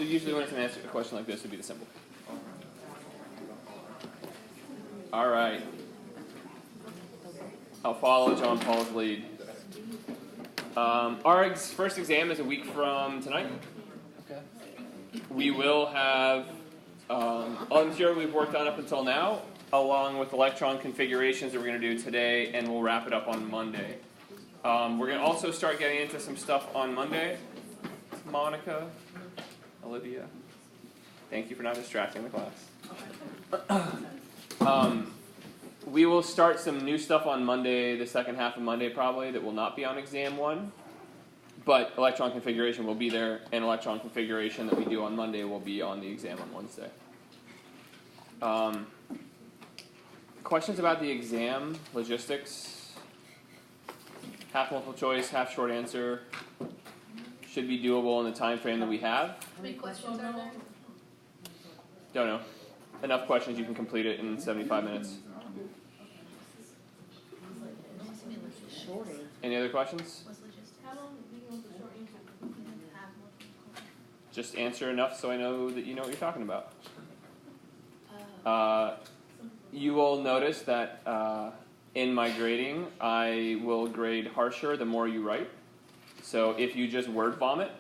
So usually when it's a question like this, it would be the symbol. All right. I'll follow John Paul's lead. Our first exam is a week from tonight. Okay. We will have all the material we've worked on up until now, along with electron configurations that we're going to do today, and we'll wrap it up on Monday. We're going to also start getting into some stuff on Monday. Monica, Olivia, thank you for not distracting the class. We will start some new stuff on Monday, the second half of Monday probably, that will not be on exam 1. But electron configuration will be there, and electron configuration that we do on Monday will be on the exam on Wednesday. Questions about the exam, logistics, half multiple choice, half short answer, should be doable in the time frame that we have. How many questions are there? Don't know. Enough questions you can complete it in 75 minutes. Any other questions? How long do you want the short answer? Just answer enough so I know that you know what you're talking about. You will notice that in my grading, I will grade harsher the more you write. So if you just word vomit,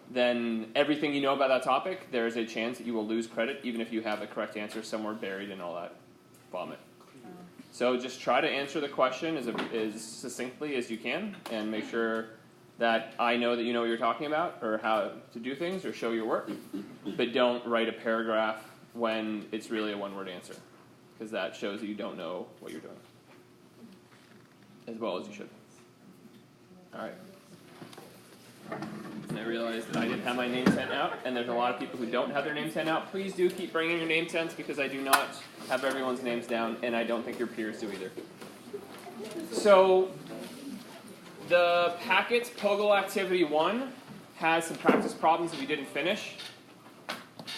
then everything you know about that topic, there is a chance that you will lose credit, even if you have the correct answer somewhere buried in all that vomit. So just try to answer the question as succinctly as you can, and make sure that I know that you know what you're talking about, or how to do things, or show your work. But don't write a paragraph when it's really a one-word answer, because that shows that you don't know what you're doing as well as you should. All right. And I realized that I didn't have my name sent out, and there's a lot of people who don't have their name sent out. Please do keep bringing your name sent, because I do not have everyone's names down, and I don't think your peers do either. So the packets, POGL Activity 1, has some practice problems that we didn't finish.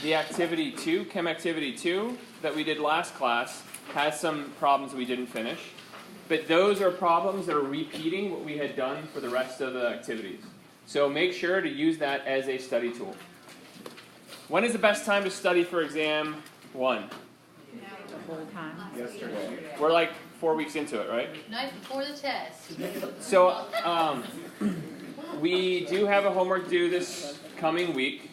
The Activity 2, Chem Activity 2, that we did last class, has some problems that we didn't finish. But those are problems that are repeating what we had done for the rest of the activities. So make sure to use that as a study tool. When is the best time to study for exam 1? The whole time. Yesterday. We're like 4 weeks into it, right? Night before the test. So we do have a homework due this coming week.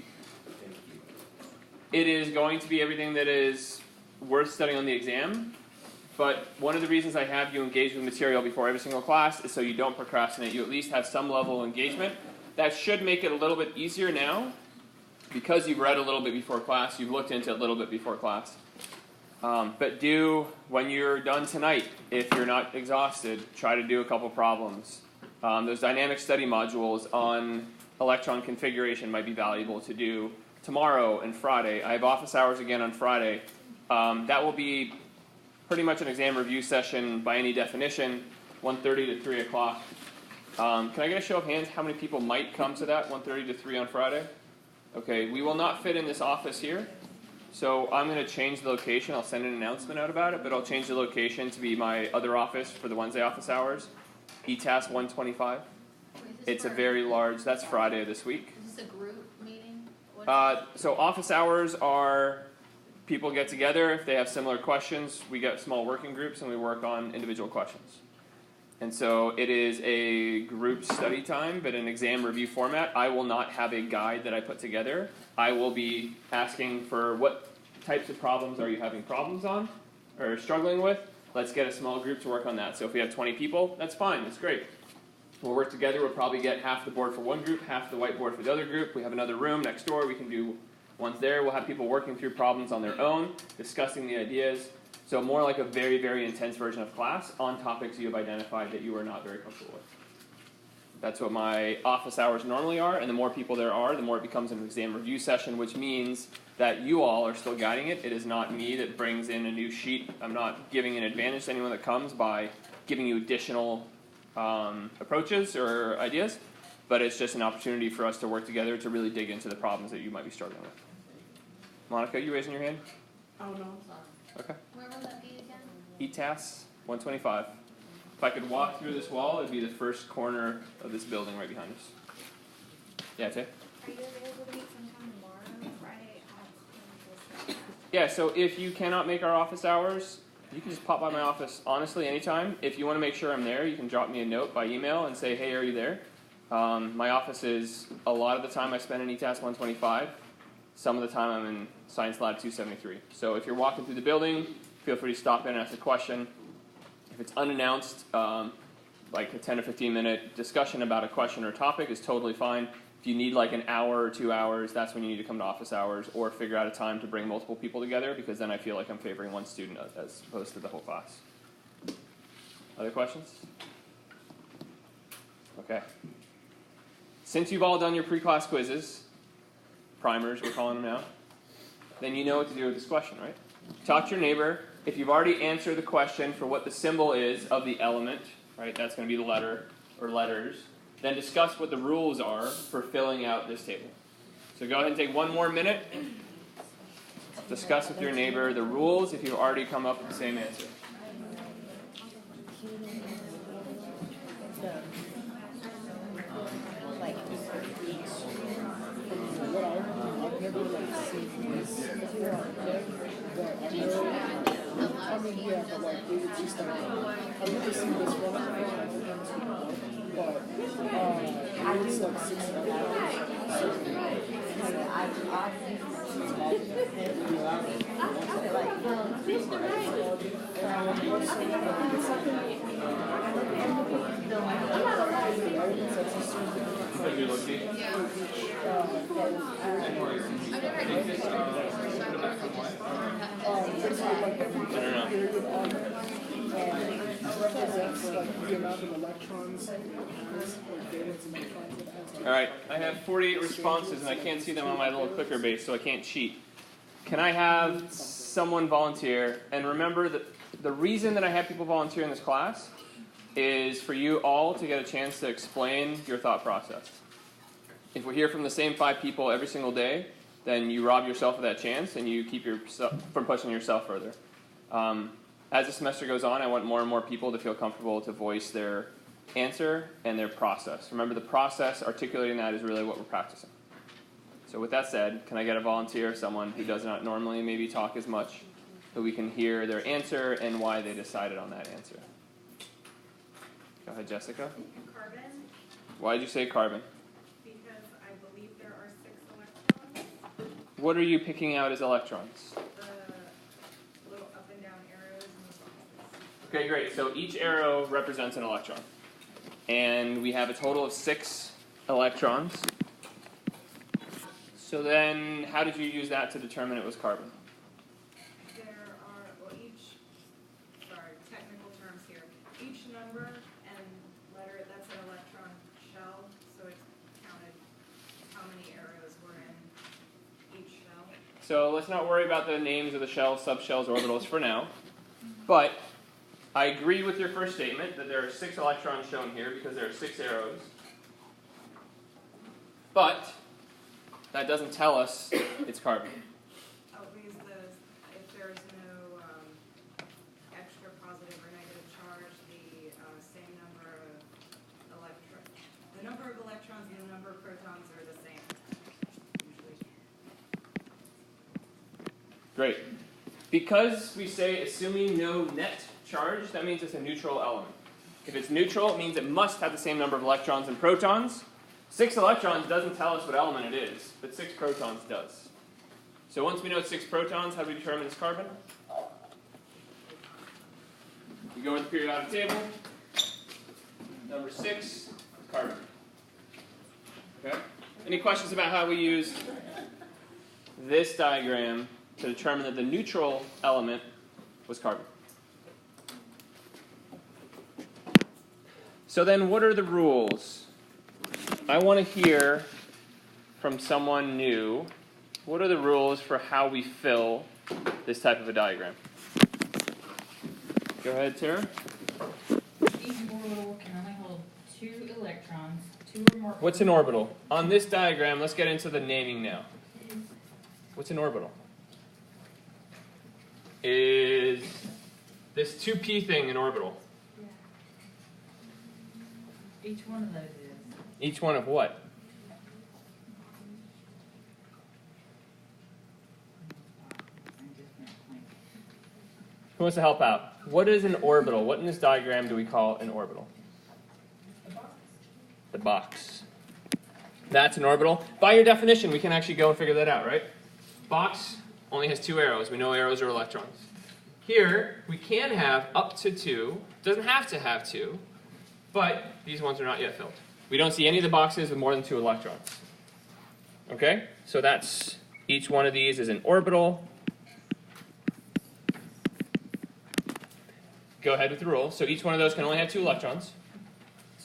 It is going to be everything that is worth studying on the exam. But one of the reasons I have you engage with material before every single class is so you don't procrastinate. You at least have some level of engagement. That should make it a little bit easier now, because you've read a little bit before class, you've looked into it a little bit before class. But do, when you're done tonight, if you're not exhausted, try to do a couple problems. Those dynamic study modules on electron configuration might be valuable to do tomorrow and Friday. I have office hours again on Friday. That will be pretty much an exam review session by any definition, 1:30 to 3 o'clock. Can I get a show of hands how many people might come to that, 1:30 to 3 on Friday? Okay, we will not fit in this office here, so I'm going to change the location. I'll send an announcement out about it, but I'll change the location to be my other office for the Wednesday office hours, ETAS 125. It's a very large, that's Friday of this week. Is this a group meeting? So office hours are, people get together. If they have similar questions, we get small working groups and we work on individual questions. And so it is a group study time, but in exam review format. I will not have a guide that I put together. I will be asking for what types of problems are you having problems on or struggling with. Let's get a small group to work on that. So if we have 20 people, that's fine. That's great. We'll work together. We'll probably get half the board for one group, half the whiteboard for the other group. We have another room next door. We can do ones there. We'll have people working through problems on their own, discussing the ideas. So more like a very, very intense version of class on topics you have identified that you are not very comfortable with. That's what my office hours normally are, and the more people there are, the more it becomes an exam review session, which means that you all are still guiding it. It is not me that brings in a new sheet. I'm not giving an advantage to anyone that comes by giving you additional approaches or ideas, but it's just an opportunity for us to work together to really dig into the problems that you might be struggling with. Monica, you raising your hand? Oh, no, I'm sorry. Okay. Where will that be again? ETAS 125. If I could walk through this wall, it would be the first corner of this building right behind us. Yeah, Tay? Are you available to meet sometime tomorrow, Friday at Yeah, so if you cannot make our office hours, you can just pop by my office, honestly, anytime. If you want to make sure I'm there, you can drop me a note by email and say, hey, are you there? My office is, a lot of the time I spend in ETAS 125. Some of the time I'm in Science Lab 273. So if you're walking through the building, feel free to stop in and ask a question. If it's unannounced, like a 10 or 15 minute discussion about a question or topic is totally fine. If you need like an hour or 2 hours, that's when you need to come to office hours or figure out a time to bring multiple people together, because then I feel like I'm favoring one student as opposed to the whole class. Other questions? Okay. Since you've all done your pre-class quizzes, primers we're calling them now, then you know what to do with this question, right? Talk to your neighbor. If you've already answered the question for what the symbol is of the element, right, that's going to be the letter or letters, then discuss what the rules are for filling out this table. So go ahead and take one more minute. Discuss with your neighbor the rules if you've already come up with the same answer. Alright, I have 48 responses and I can't see them on my little clicker base, so I can't cheat. Can I have someone volunteer? And remember that the reason that I have people volunteer in this class is for you all to get a chance to explain your thought process. If we hear from the same 5 people every single day, then you rob yourself of that chance and you keep yourself from pushing yourself further. As the semester goes on, I want more and more people to feel comfortable to voice their answer and their process. Remember, the process, articulating that, is really what we're practicing. So with that said, can I get a volunteer, someone who does not normally maybe talk as much, so we can hear their answer and why they decided on that answer? Go ahead, Jessica. Carbon, Why did you say carbon? because I believe there are 6 electrons. What are you picking out as electrons? The little up and down arrows and the boxes. Okay, great. So each arrow represents an electron. And we have a total of 6 electrons. So then, how did you use that to determine it was carbon? There are, well, technical terms here. Each number and letter, that's an electron shell, so it's counted how many arrows were in each shell. So let's not worry about the names of the shells, subshells, orbitals for now. But I agree with your first statement that there are 6 electrons shown here because there are 6 arrows. But that doesn't tell us it's carbon. Oh, because if there's no extra positive or negative charge, the same number of the number of electrons and the number of protons are the same, usually. Great. Because we say assuming no net charge, that means it's a neutral element. If it's neutral, it means it must have the same number of electrons and protons. 6 electrons doesn't tell us what element it is, but 6 protons does. So once we know it's 6 protons, how do we determine it's carbon? You go with the periodic table. Number 6, carbon. Okay? Any questions about how we use this diagram to determine that the neutral element was carbon? So then what are the rules? I want to hear from someone new, what are the rules for how we fill this type of a diagram? Go ahead, Tara. Each orbital can only hold 2 electrons, 2 or more. What's an orbital? On this diagram, let's get into the naming now. What's an orbital? Is this 2p thing an orbital? Each one of those is. Each one of what? Who wants to help out? What is an orbital? What in this diagram do we call an orbital? The box. That's an orbital. By your definition, we can actually go and figure that out, right? Box only has 2 arrows. We know arrows are electrons. Here, we can have up to 2. Doesn't have to have 2, but these ones are not yet filled. We don't see any of the boxes with more than 2 electrons. Okay? So that's, each one of these is an orbital. Go ahead with the rule. So each one of those can only have 2 electrons.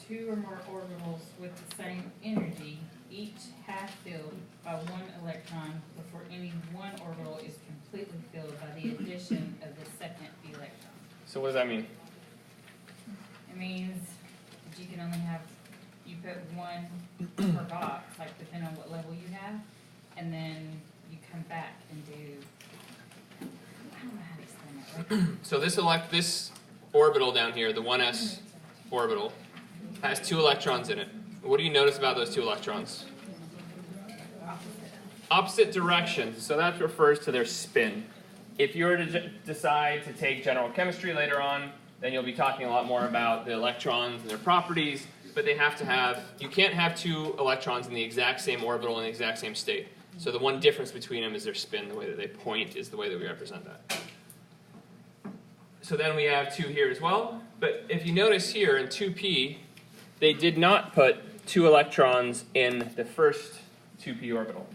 2 or more orbitals with the same energy, each half filled by 1 electron before any one orbital is completely filled by the addition of the second electron. So what does that mean? It means that you can only have, you put 1 per box, like depending on what level you have, and then you come back and do, I don't know how to explain that. Like, So this orbital down here, the 1s orbital, has 2 electrons in it. What do you notice about those 2 electrons? Opposite directions. So that refers to their spin. If you were to decide to take general chemistry later on, then you'll be talking a lot more about the electrons and their properties, but they have to have, you can't have 2 electrons in the exact same orbital in the exact same state. So the one difference between them is their spin. The way that they point is the way that we represent that. So then we have 2 here as well. But if you notice here in 2p, they did not put 2 electrons in the first 2p orbital.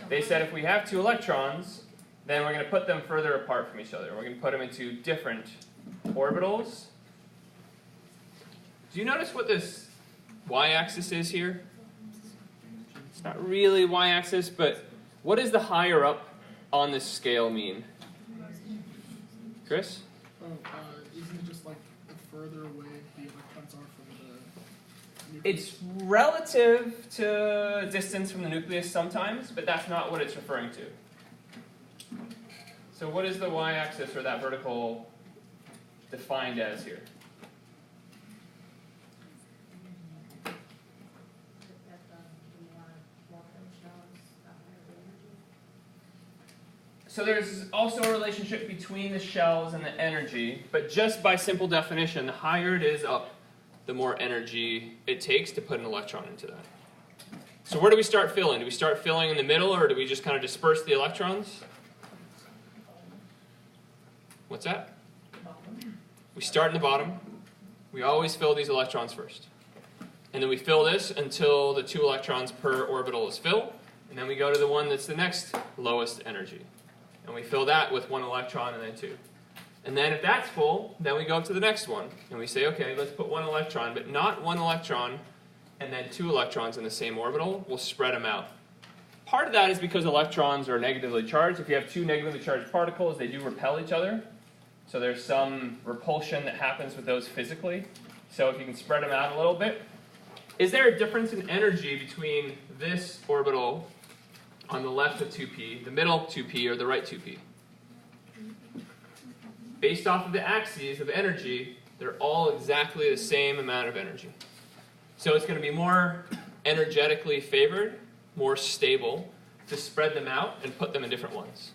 They said if we have 2 electrons, then we're going to put them further apart from each other. We're going to put them into different orbitals. Do you notice what this y-axis is here? It's not really y-axis, but what does the higher up on this scale mean? Chris? Isn't it just like the further away the electrons are from the nucleus? It's relative to distance from the nucleus sometimes, but that's not what it's referring to. So what is the y-axis or that vertical defined as here? So there's also a relationship between the shells and the energy, but just by simple definition, the higher it is up, the more energy it takes to put an electron into that. So where do we start filling? Do we start filling in the middle, or do we just kind of disperse the electrons? What's that? We start in the bottom. We always fill these electrons first. And then we fill this until the 2 electrons per orbital is filled, and then we go to the one that's the next lowest energy. And we fill that with 1 electron and then 2. And then if that's full, then we go to the next one. And we say, okay, let's put 1 electron, but not 1 electron and then 2 electrons in the same orbital. We'll spread them out. Part of that is because electrons are negatively charged. If you have 2 negatively charged particles, they do repel each other. So there's some repulsion that happens with those physically. So if you can spread them out a little bit. Is there a difference in energy between this orbital on the left of 2p, the middle 2p, or the right 2p? Based off of the axes of energy, they're all exactly the same amount of energy. So it's going to be more energetically favored, more stable, to spread them out and put them in different ones.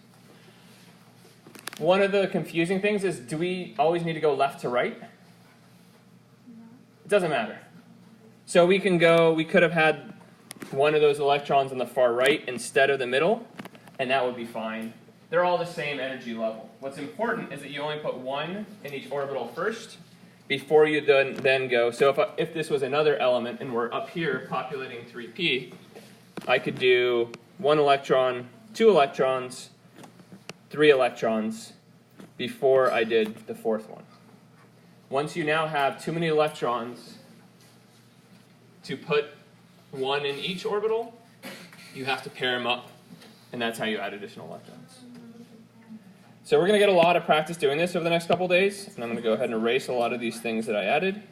One of the confusing things is, do we always need to go left to right? It doesn't matter. So we could have had one of those electrons on the far right instead of the middle, and that would be fine. They're all the same energy level. What's important is that you only put 1 in each orbital first before you then go. So if this was another element and we're up here populating 3p, I could do 1 electron, 2 electrons, 3 electrons before I did the 4th one. Once you now have too many electrons to put 1 in each orbital, you have to pair them up, and that's how you add additional electrons. So we're going to get a lot of practice doing this over the next couple days, and I'm going to go ahead and erase a lot of these things that I added.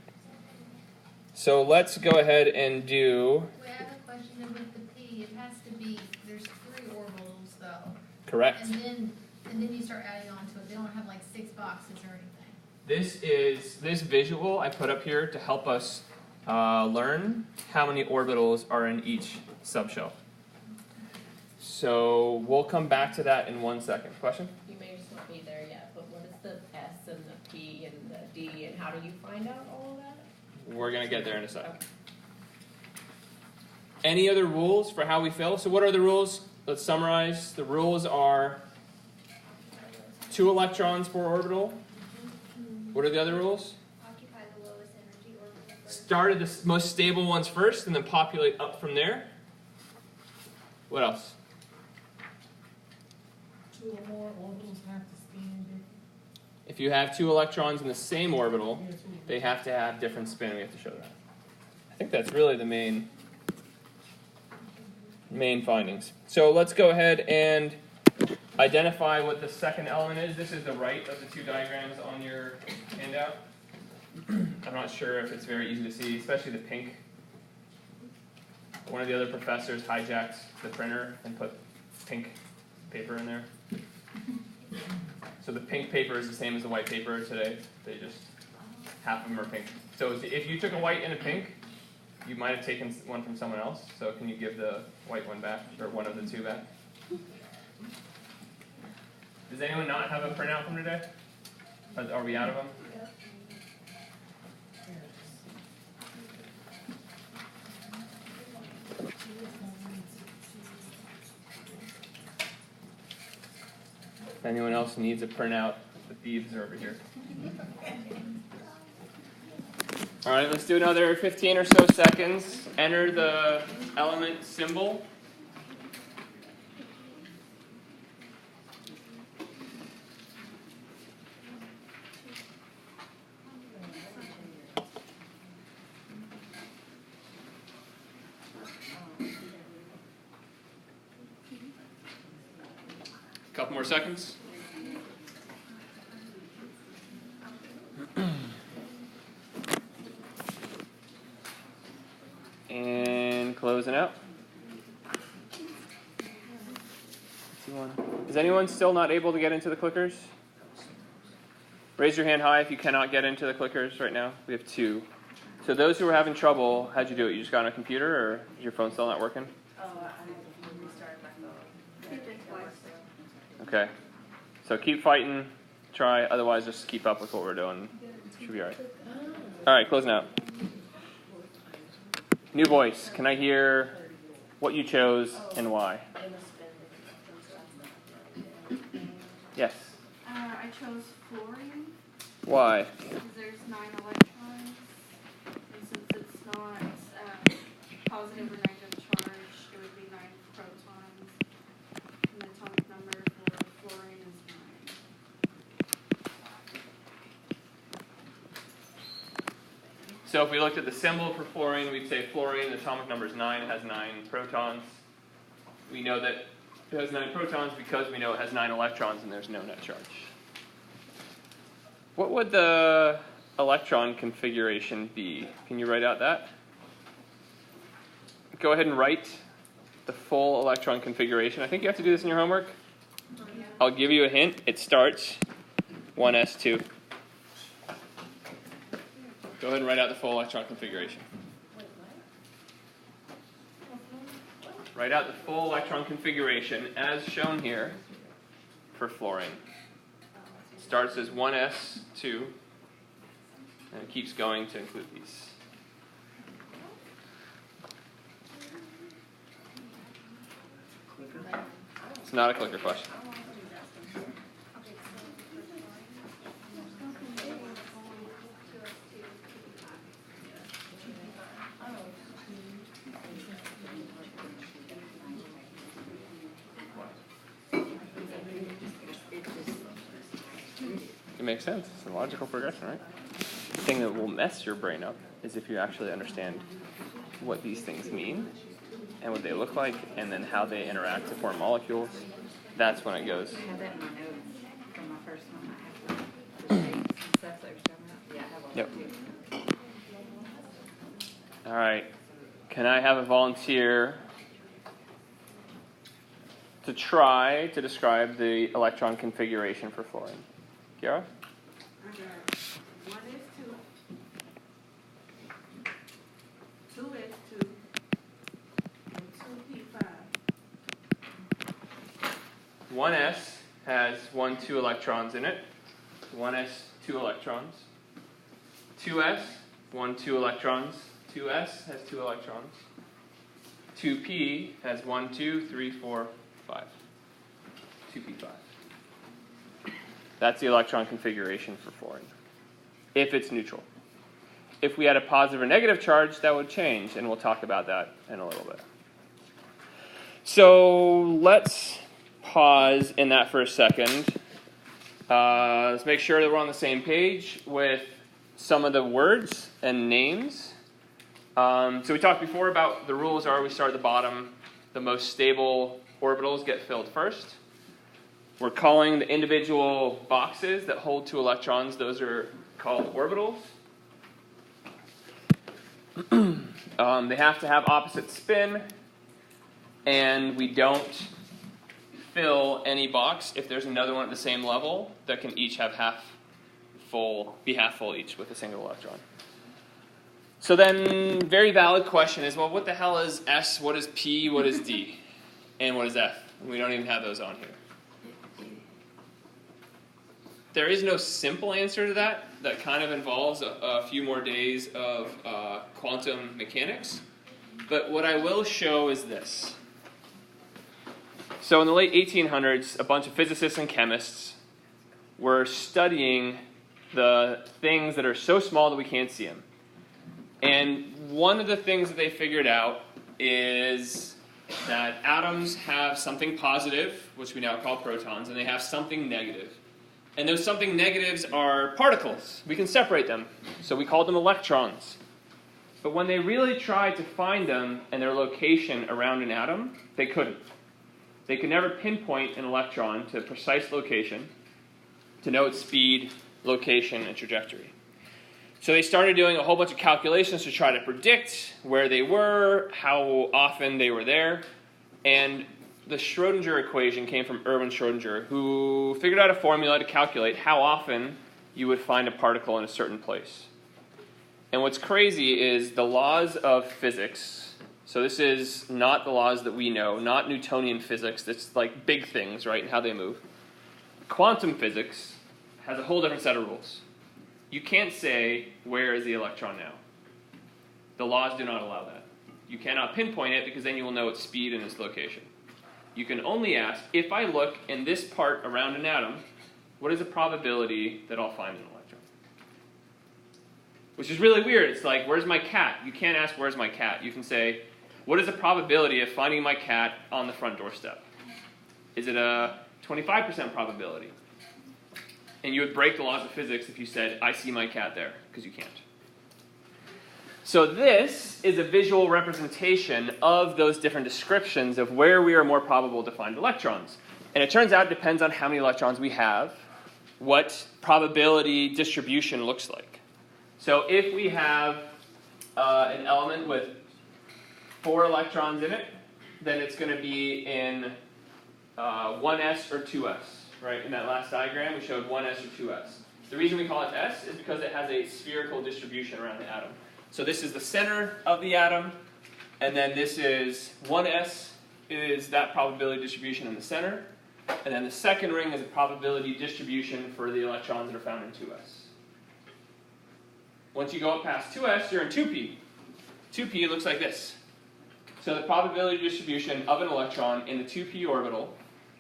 So let's go ahead and do... We have a question with the P. It has to be, there's 3 orbitals though. Correct. And then you start adding on to it. They don't have like 6 boxes or anything. This visual I put up here to help us learn how many orbitals are in each subshell. So we'll come back to that in 1 second. Question? You may just not be there yet, but what is the how do you find out all of that? We're going to get there in a second. Any other rules for how we fill? So what are the rules? Let's summarize. The rules are 2 electrons per orbital. What are the other rules? Occupy the lowest energy orbital first. Start at the most stable ones first and then populate up from there. What else? 2 or more orbitals have to spin. If you have 2 electrons in the same orbital, they have to have different spin. We have to show that. I think that's really the main findings. So let's go ahead and identify what the second element is. This is the right of the 2 diagrams on your handout. I'm not sure if it's very easy to see, especially the pink. One of the other professors hijacked the printer and put pink paper in there. So the pink paper is the same as the white paper today. They just, half of them are pink. So if you took a white and a pink, you might have taken one from someone else. So can you give the white one back, or one of the 2 back? Does anyone not have a printout from today? Are we out of them? If anyone else needs a printout, the thieves are over here. All right, let's do another 15 or so seconds. Enter the element symbol. Couple more seconds. And closing out. Is anyone still not able to get into the clickers? Raise your hand high if you cannot get into the clickers right now. We have 2. So those who are having trouble, how'd you do it? You just got on a computer, or is your phone still not working? Oh, I restarted my phone. Okay. So keep fighting. Try. Otherwise, just keep up with what we're doing. Should be all right. All right, closing out. New voice. Can I hear what you chose and why? Yes. I chose fluorine Why? because there's 9 electrons, and since it's not positive or negative charge, it would be 9 protons, and the atomic number for fluorine is 9. So if we looked at the symbol for fluorine, we'd say fluorine, the atomic number is 9, it has 9 protons. We know that it has 9 protons because we know it has 9 electrons and there's no net charge. What would the electron configuration be? Can you write out that? Go ahead and write the full electron configuration. I think you have to do this in your homework. I'll give you a hint. It starts 1s2. Go ahead and write out the full electron configuration. Write out the full electron configuration as shown here for fluorine. Starts as 1s2 and it keeps going to include these. It's not a clicker question. It makes sense. It's a logical progression, right? The thing that will mess your brain up is if you actually understand what these things mean and what they look like and then how they interact to form molecules. That's when it goes. I have that in my notes from my first one. I have the shapes and stuff that was coming up. Yeah, I have all Yep. that too. All right. Can I have a volunteer to try to describe the electron configuration for fluorine? Kiara? I got 1s2, 2s2, and 2p5. 1s has 2 electrons in it. 1s, 2 electrons. 2s, 2 electrons. 2s has 2 electrons. 2p has 1, 2, 3, 4, 5. 2p5. That's the electron configuration for fluorine, if it's neutral. If we had a positive or negative charge, that would change, and we'll talk about that in a little bit. So let's pause in that for a second. Let's make sure that we're on the same page with some of the words and names. So we talked before about the rules are we start at the bottom. The most stable orbitals get filled first. We're calling the individual boxes that hold 2 electrons, those are called orbitals. They have to have opposite spin, and we don't fill any box if there's another one at the same level that can each have be half full each with a single electron. So then, very valid question is, well, what the hell is S, what is P, what is D, and what is F? We don't even have those on here. There is no simple answer to that. That kind of involves a few more days of quantum mechanics. But what I will show is this. So in the late 1800s, a bunch of physicists and chemists were studying the things that are so small that we can't see them. And one of the things that they figured out is that atoms have something positive, which we now call protons, and they have something negative. And those something negatives are particles. We can separate them. So we called them electrons. But when they really tried to find them and their location around an atom, they couldn't. They could never pinpoint an electron to a precise location to know its speed, location, and trajectory. So they started doing a whole bunch of calculations to try to predict where they were, how often they were there, and the Schrödinger equation came from Erwin Schrödinger, who figured out a formula to calculate how often you would find a particle in a certain place. And what's crazy is the laws of physics. So this is not the laws that we know, not Newtonian physics. That's like big things, right, and how they move. Quantum physics has a whole different set of rules. You can't say, where is the electron now? The laws do not allow that. You cannot pinpoint it because then you will know its speed and its location. You can only ask, if I look in this part around an atom, what is the probability that I'll find an electron? Which is really weird. It's like, where's my cat? You can't ask, where's my cat? You can say, what is the probability of finding my cat on the front doorstep? Is it a 25% probability? And you would break the laws of physics if you said, I see my cat there, because you can't. So this is a visual representation of those different descriptions of where we are more probable to find electrons. And it turns out it depends on how many electrons we have, what probability distribution looks like. So if we have an element with 4 electrons in it, then it's going to be in 1s or 2s. Right? In that last diagram, we showed 1s or 2s. The reason we call it s is because it has a spherical distribution around the atom. So this is the center of the atom, and then this is 1s is that probability distribution in the center, and then the second ring is a probability distribution for the electrons that are found in 2s. Once you go up past 2s, you're in 2p. 2p looks like this. So the probability distribution of an electron in the 2p orbital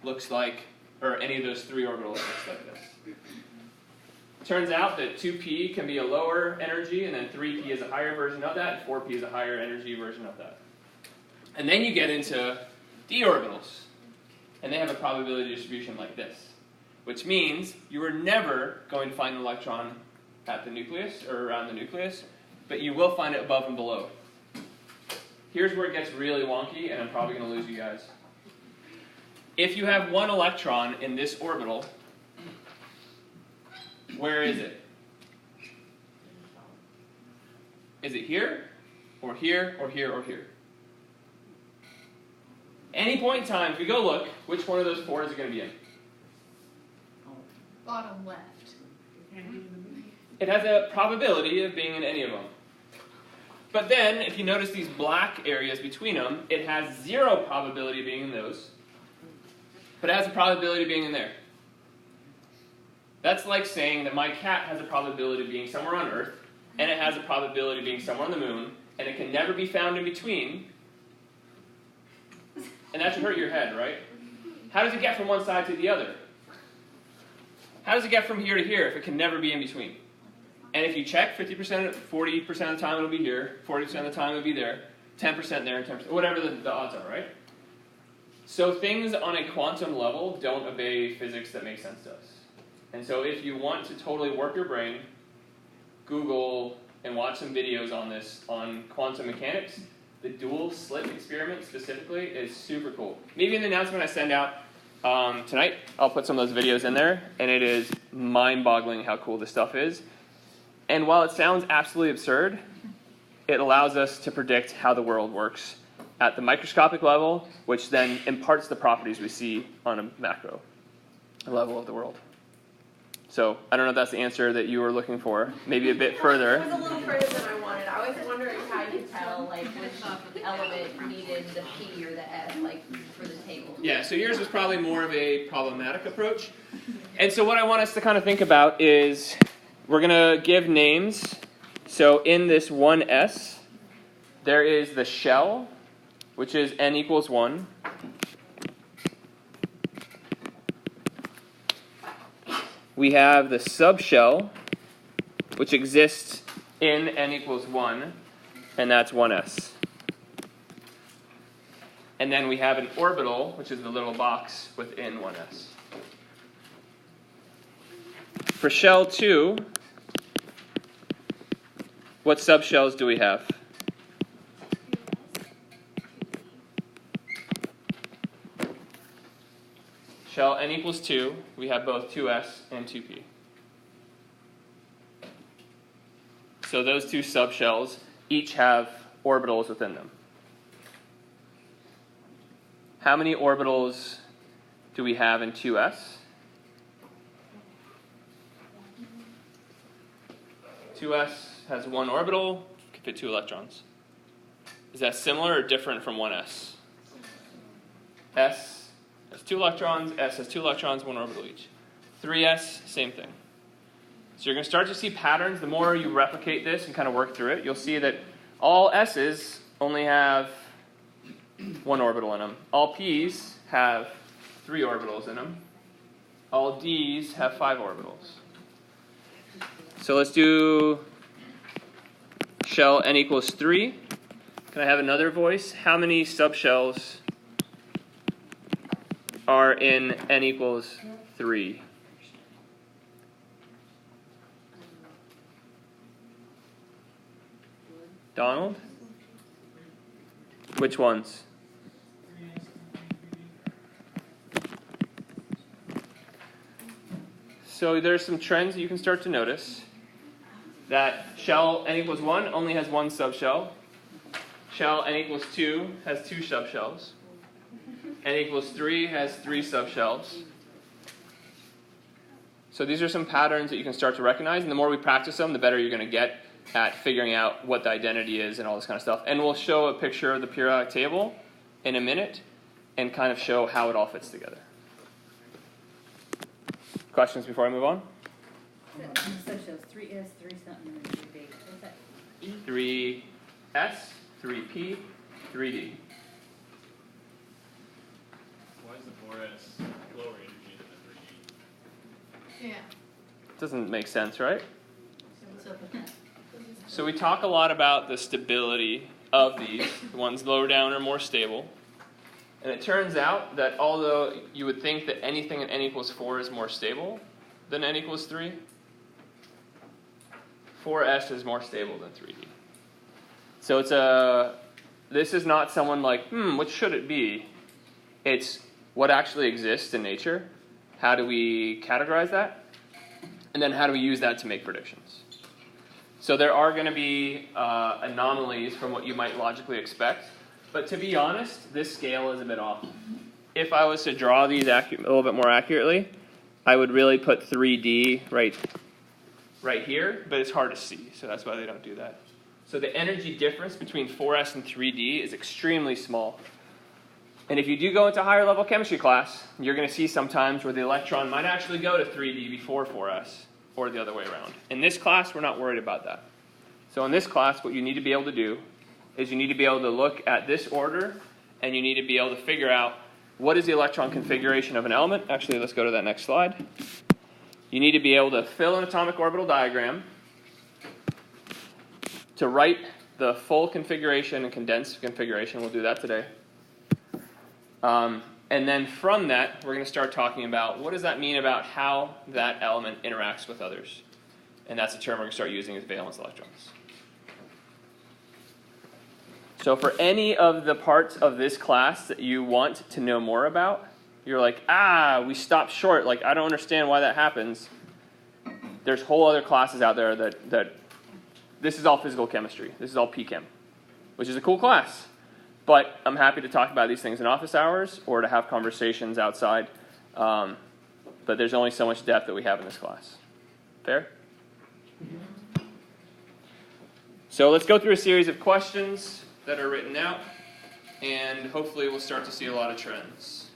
looks like, or any of those 3 orbitals looks like this. Turns out that 2p can be a lower energy, and then 3p is a higher version of that, and 4p is a higher energy version of that. And then you get into d orbitals, and they have a probability distribution like this, which means you are never going to find an electron at the nucleus, or around the nucleus, but you will find it above and below. Here's where it gets really wonky, and I'm probably going to lose you guys. If you have 1 electron in this orbital, where is it? Is it here, or here, or here, or here? Any point in time, if we go look, which one of those 4 is it going to be in? Bottom left. It has a probability of being in any of them. But then, if you notice these black areas between them, it has 0 probability of being in those, but it has a probability of being in there. That's like saying that my cat has a probability of being somewhere on Earth, and it has a probability of being somewhere on the moon, and it can never be found in between, and that should hurt your head, right? How does it get from one side to the other? How does it get from here to here if it can never be in between? And if you check, 50%, 40% of the time it'll be here, 40% of the time it'll be there, 10% there, and 10%, whatever the odds are, right? So things on a quantum level don't obey physics that make sense to us. And so if you want to totally work your brain, Google and watch some videos on this, on quantum mechanics. The dual slit experiment specifically is super cool. Maybe in the announcement I send out tonight, I'll put some of those videos in there, and it is mind-boggling how cool this stuff is. And while it sounds absolutely absurd, it allows us to predict how the world works at the microscopic level, which then imparts the properties we see on a macro level of the world. So I don't know if that's the answer that you were looking for. Maybe a bit further. It was a little further than I wanted. I was wondering how you tell, like, which element needed the P or the S, like, for the table. Yeah, so yours was probably more of a problematic approach. And so what I want us to kind of think about is we're going to give names. So in this 1s, there is the shell, which is n equals 1. We have the subshell, which exists in n equals 1, and that's 1s. And then we have an orbital, which is the little box within 1s. For shell 2, what subshells do we have? Shell n equals 2, we have both 2s and 2p. So those two subshells each have orbitals within them. How many orbitals do we have in 2s? Two s has one orbital, can fit 2 electrons. Is that similar or different from 1s? S has 2 electrons, S has 2 electrons, 1 orbital each. 3s, same thing. So you're going to start to see patterns. The more you replicate this and kind of work through it, you'll see that all s's only have 1 orbital in them. All p's have 3 orbitals in them. All d's have 5 orbitals. So let's do shell n equals 3. Can I have another voice? How many subshells are in n equals 3? Donald? Which ones? So there's some trends that you can start to notice. That shell n equals 1 only has 1 subshell. Shell n equals 2 has 2 subshells. N equals 3 has 3 subshells. So these are some patterns that you can start to recognize, and the more we practice them, the better you're going to get at figuring out what the identity is and all this kind of stuff. And we'll show a picture of the periodic table in a minute and kind of show how it all fits together. Questions before I move on? Subshells, 3s, 3 something, and 3b. What's that? E? 3s, 3p, 3d. Why is the 4s lower energy than the 3d? Yeah. Doesn't make sense, right? What's up with that? So we talk a lot about the stability of these. The ones lower down are more stable. And it turns out that although you would think that anything in n equals 4 is more stable than n equals 3, 4s is more stable than 3d. So this is not someone like, which should it be? It's what actually exists in nature. How do we categorize that? And then how do we use that to make predictions? So there are going to be anomalies from what you might logically expect. But to be honest, this scale is a bit off. If I was to draw these a little bit more accurately, I would really put 3D right here, but it's hard to see, so that's why they don't do that. So the energy difference between 4s and 3D is extremely small. And if you do go into higher level chemistry class, you're going to see sometimes where the electron might actually go to 3D before 4s, or the other way around. In this class, we're not worried about that. So in this class, what you need to be able to do is you need to be able to look at this order, and you need to be able to figure out what is the electron configuration of an element. Actually, let's go to that next slide. You need to be able to fill an atomic orbital diagram, to write the full configuration and condensed configuration. We'll do that today. And then from that, we're going to start talking about what does that mean about how that element interacts with others. And that's the term we're going to start using, is valence electrons. So for any of the parts of this class that you want to know more about, you're like, we stopped short. Like, I don't understand why that happens. There's whole other classes out there that this is all physical chemistry. This is all PChem, which is a cool class. But I'm happy to talk about these things in office hours or to have conversations outside. But there's only so much depth that we have in this class. Fair? So let's go through a series of questions that are written out, and hopefully we'll start to see a lot of trends.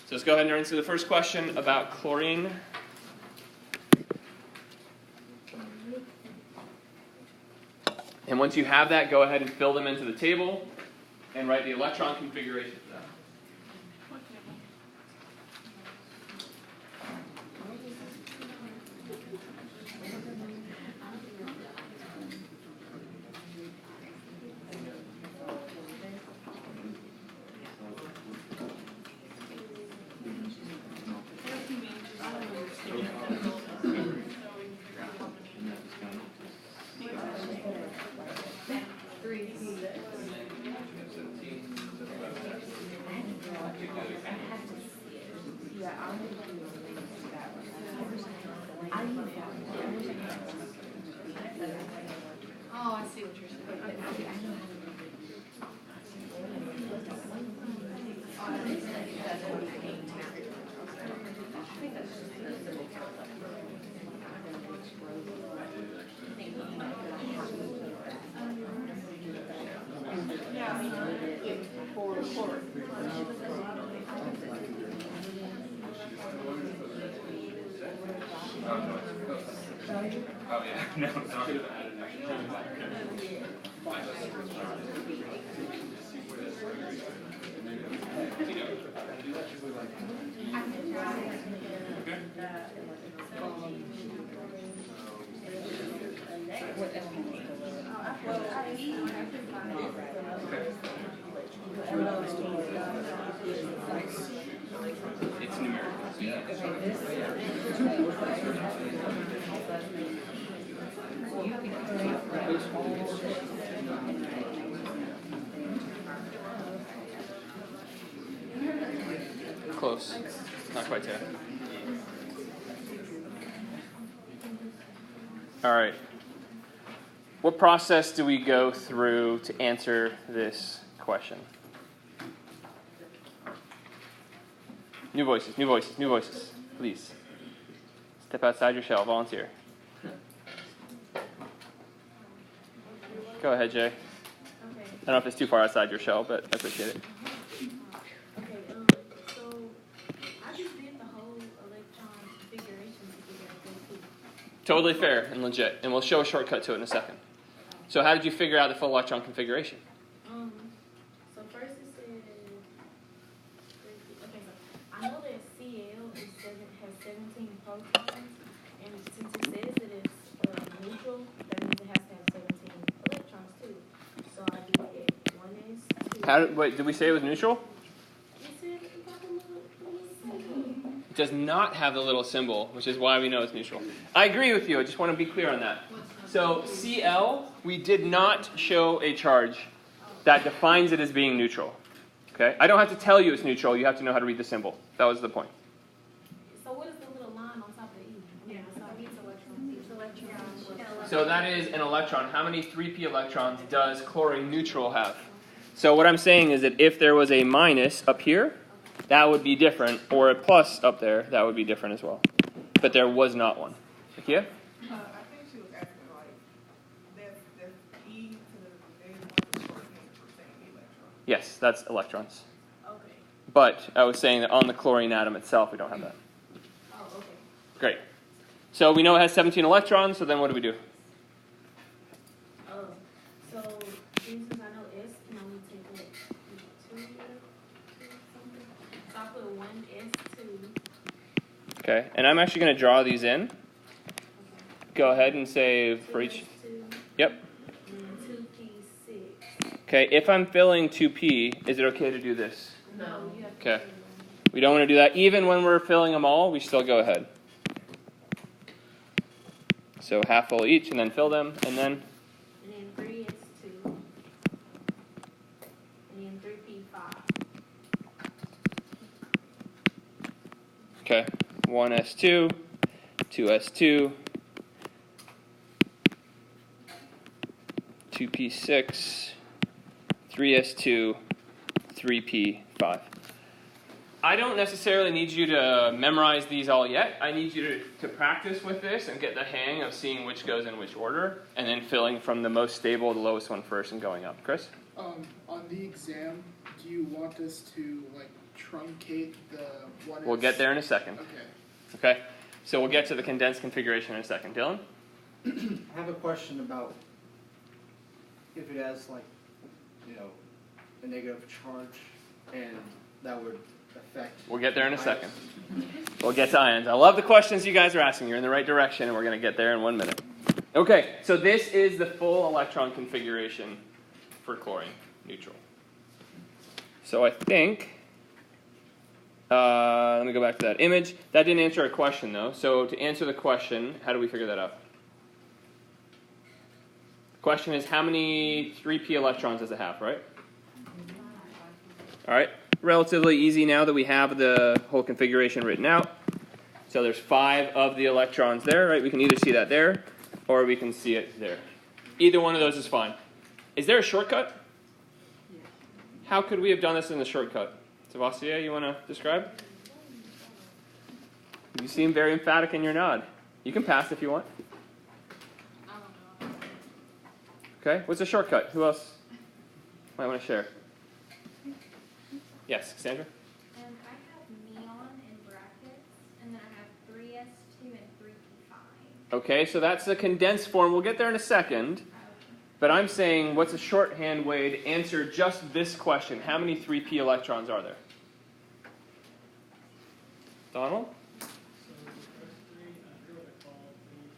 So let's go ahead and answer the first question about chlorine. And once you have that, go ahead and fill them into the table and write the electron configuration for them. Oh, I see what you're saying. Oh yeah, no, sorry. It's numerical. Close. Not quite there. All right. What process do we go through to answer this question? New voices, new voices, new voices. Please. Step outside your shell. Volunteer. Go ahead, Jay. Okay. I don't know if it's too far outside your shell, but I appreciate it. Okay, so I just did the whole electron configuration to figure out those two. Totally fair and legit. And we'll show a shortcut to it in a second. So how did you figure out the full electron configuration? So first it said, okay, so I know that Cl has 17 protons, and since it says that it's neutral, that means it has to have 17 electrons too. So I did 1s, 2. Wait, did we say it was neutral? It said it got a little symbol. It does not have the little symbol, which is why we know it's neutral. I agree with you. I just want to be clear on that. So Cl, we did not show a charge that defines it as being neutral. Okay? I don't have to tell you it's neutral. You have to know how to read the symbol. That was the point. So what is the little line on top of the E? Yeah, so it's electrons. So that is an electron. How many 3p electrons does chlorine neutral have? So what I'm saying is that if there was a minus up here, that would be different, or a plus up there, that would be different as well. But there was not one. Yeah? I think she was asking, like, that's E to the A1 shorthand for saying electron. Yes, that's electrons. Okay. But I was saying that on the chlorine atom itself, we don't have that. Oh, okay. Great. So we know it has 17 electrons, so then what do we do? Oh, so since I know S can only take like two something, so I put one S2. Okay, and I'm actually going to draw these in. Okay. Go ahead and say for each. S2, Yep. and then 2P6. Okay, if I'm filling 2p, is it okay to do this? No, you have to. Okay. put one. We don't want to do that. Even when we're filling them all, we still go ahead. So half full each, and then fill them, and then. And then 3S2. And then 3P5. Okay, 1s2, 2s2, 2p6, 3s2, 3p5. I don't necessarily need you to memorize these all yet. I need you to practice with this and get the hang of seeing which goes in which order, and then filling from the most stable to the lowest one first and going up. Chris? On the exam, do you want us to like truncate the one? We'll get there in a second. Okay. Okay? So we'll get to the condensed configuration in a second. Dylan? I have a question about if it has like, a negative charge, and that would affect. We'll get there in a second. We'll get to ions. I love the questions you guys are asking. You're in the right direction, and we're going to get there in 1 minute. Okay, so this is the full electron configuration for chlorine neutral. So I think, let me go back to that image. That didn't answer our question, though. So to answer the question, how do we figure that out? The question is, how many 3p electrons does it have, right? All right, relatively easy now that we have the whole configuration written out. So there's 5 of the electrons there, right? We can either see that there, or we can see it there. Either one of those is fine. Is there a shortcut? How could we have done this in the shortcut? Sebastian, you want to describe? You seem very emphatic in your nod. You can pass if you want. I don't know. Okay, what's a shortcut? Who else might want to share? Yes, Sandra? I have neon in brackets, and then I have 3s2 and 3p5. Okay, so that's the condensed form. We'll get there in a second. But I'm saying, what's a shorthand way to answer just this question? How many 3p electrons are there? Donald? So the first three, I forget what they're called. I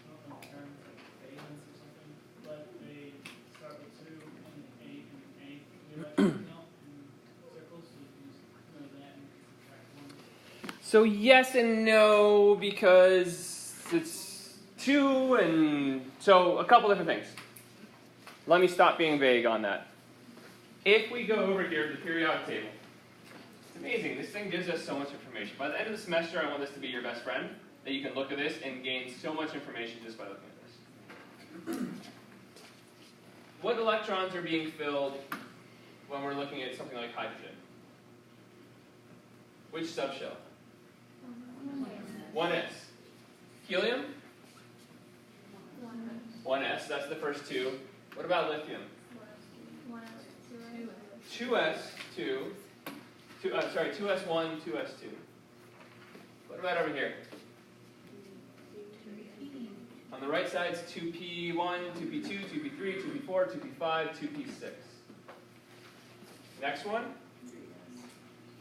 don't know the term, like valence or something, but they start with 2 and 8 and 8. The electron count in circles, so you can just know that and subtract 1. So yes and no, because it's 2 and... So a couple different things. Let me stop being vague on that. If we go over here to the periodic table, it's amazing. This thing gives us so much information. By the end of the semester, I want this to be your best friend, that you can look at this and gain so much information just by looking at this. What electrons are being filled when we're looking at something like hydrogen? Which subshell? 1s. Helium? 1s, that's the first 2. What about lithium? 2s1, 2s2. What about over here? On the right side, it's 2p1, 2p2, 2p3, 2p4, 2p5, 2p6. Next one?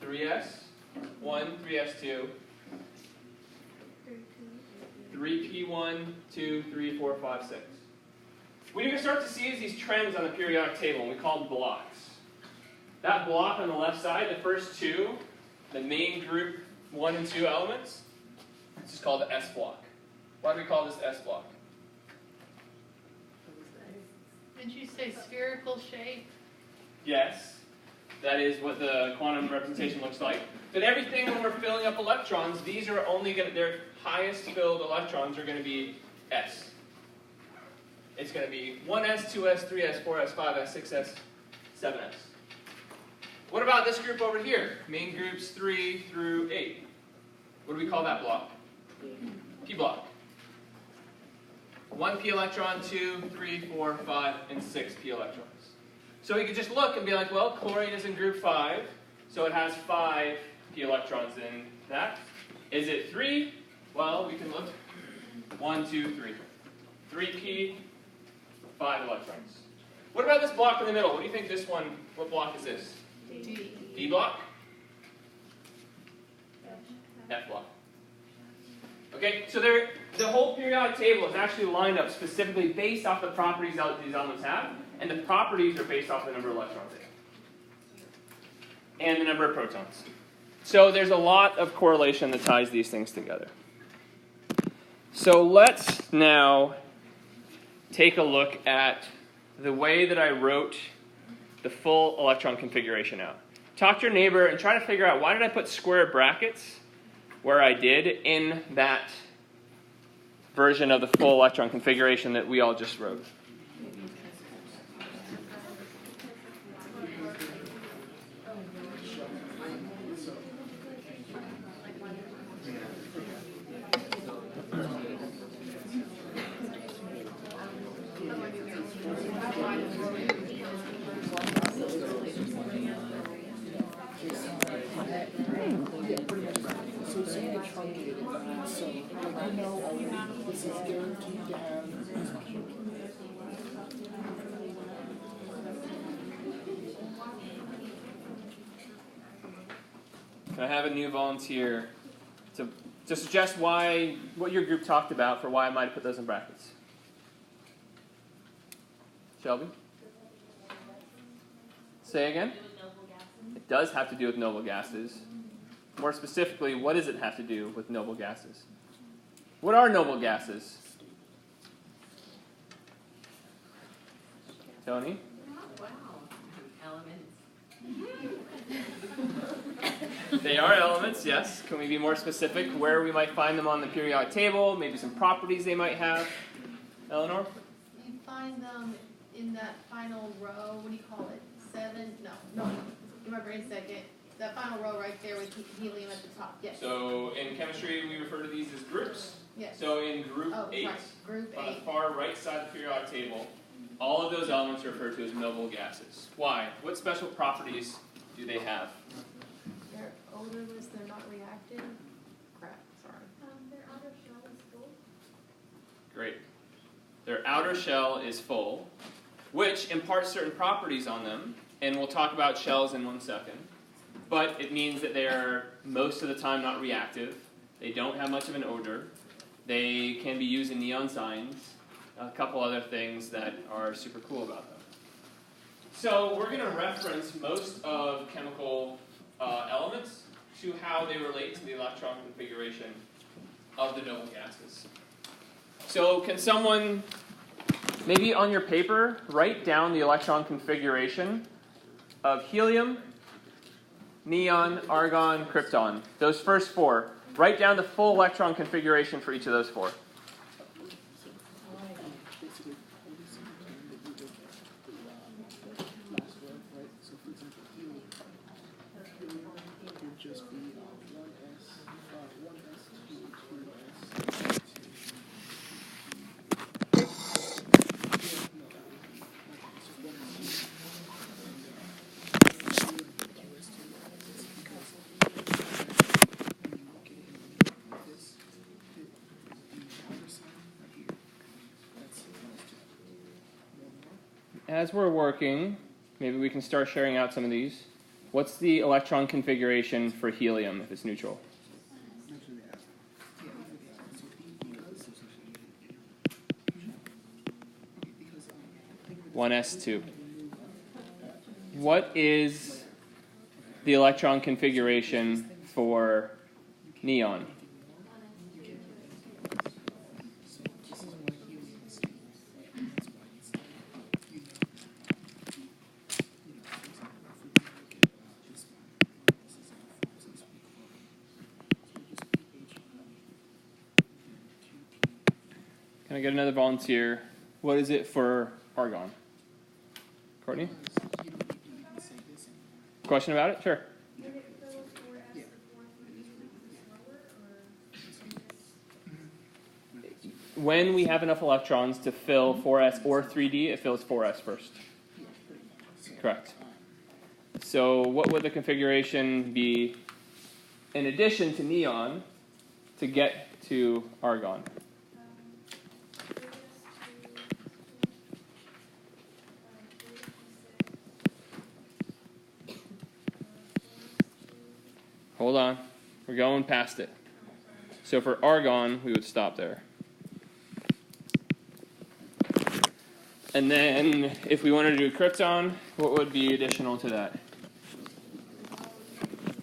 3s1, 3s2, 3p1, 2, 3, 4, 5, 6. What you can start to see is these trends on the periodic table, and we call them blocks. That block on the left side, the first 2, the main group 1 and 2 elements, this is called the S block. Why do we call this S block? Did you say spherical shape? Yes, that is what the quantum representation looks like. But everything when we're filling up electrons, these are only going to, their highest filled electrons are going to be S. It's going to be 1s, 2s, 3s, 4s, 5s, 6s, 7s. What about this group over here? Main groups 3 through 8. What do we call that block? P block. 1p electron, 2, 3, 4, 5, and 6p electrons. So we could just look and be like, well, chlorine is in group 5, so it has 5p electrons in that. Is it 3? Well, we can look 1, 2, 3. 3p, 5 electrons. What about this block in the middle? What do you think this one, what block is this? D block? F block. Okay, so the whole periodic table is actually lined up specifically based off the properties that these elements have, and the properties are based off the number of electrons they have, and the number of protons. So there's a lot of correlation that ties these things together. So let's now take a look at the way that I wrote the full electron configuration out. Talk to your neighbor and try to figure out, why did I put square brackets where I did in that version of the full electron configuration that we all just wrote? So it's sort of truncated, so like you know, this is guaranteed to have as much. Can I have a new volunteer to suggest what your group talked about for why I might have put those in brackets? Shelby? Say again? It does have to do with noble gases. More specifically, what does it have to do with noble gases? What are noble gases? Tony? Wow. Elements. They are elements, yes. Can we be more specific where we might find them on the periodic table? Maybe some properties they might have? Eleanor? You find them in that final row, what do you call it? 7? No. Give my brain a second. That final row right there with helium at the top. Yes. So in chemistry, we refer to these as groups. Yes. So in group 8, right. Group on 8. the far right side of the periodic table, all of those elements are referred to as noble gases. Why? What special properties do they have? They're odorless, they're not reactive. Crap, sorry. Their outer shell is full. Great. Their outer shell is full, which imparts certain properties on them, and we'll talk about shells in 1 second. But it means that they are most of the time not reactive. They don't have much of an odor. They can be used in neon signs. A couple other things that are super cool about them. So we're going to reference most of chemical elements to how they relate to the electron configuration of the noble gases. So can someone, maybe on your paper, write down the electron configuration of helium, neon, argon, krypton. Those first 4. Write down the full electron configuration for each of those 4. As we're working, maybe we can start sharing out some of these. What's the electron configuration for helium if it's neutral? 1s2. What is the electron configuration for neon? Can I get another volunteer? What is it for argon? Courtney? Question about it? Sure. When we have enough electrons to fill 4s or 3d, it fills 4s first. Correct. So what would the configuration be in addition to neon to get to argon? Hold on. We're going past it. So for argon, we would stop there. And then if we wanted to do krypton, what would be additional to that?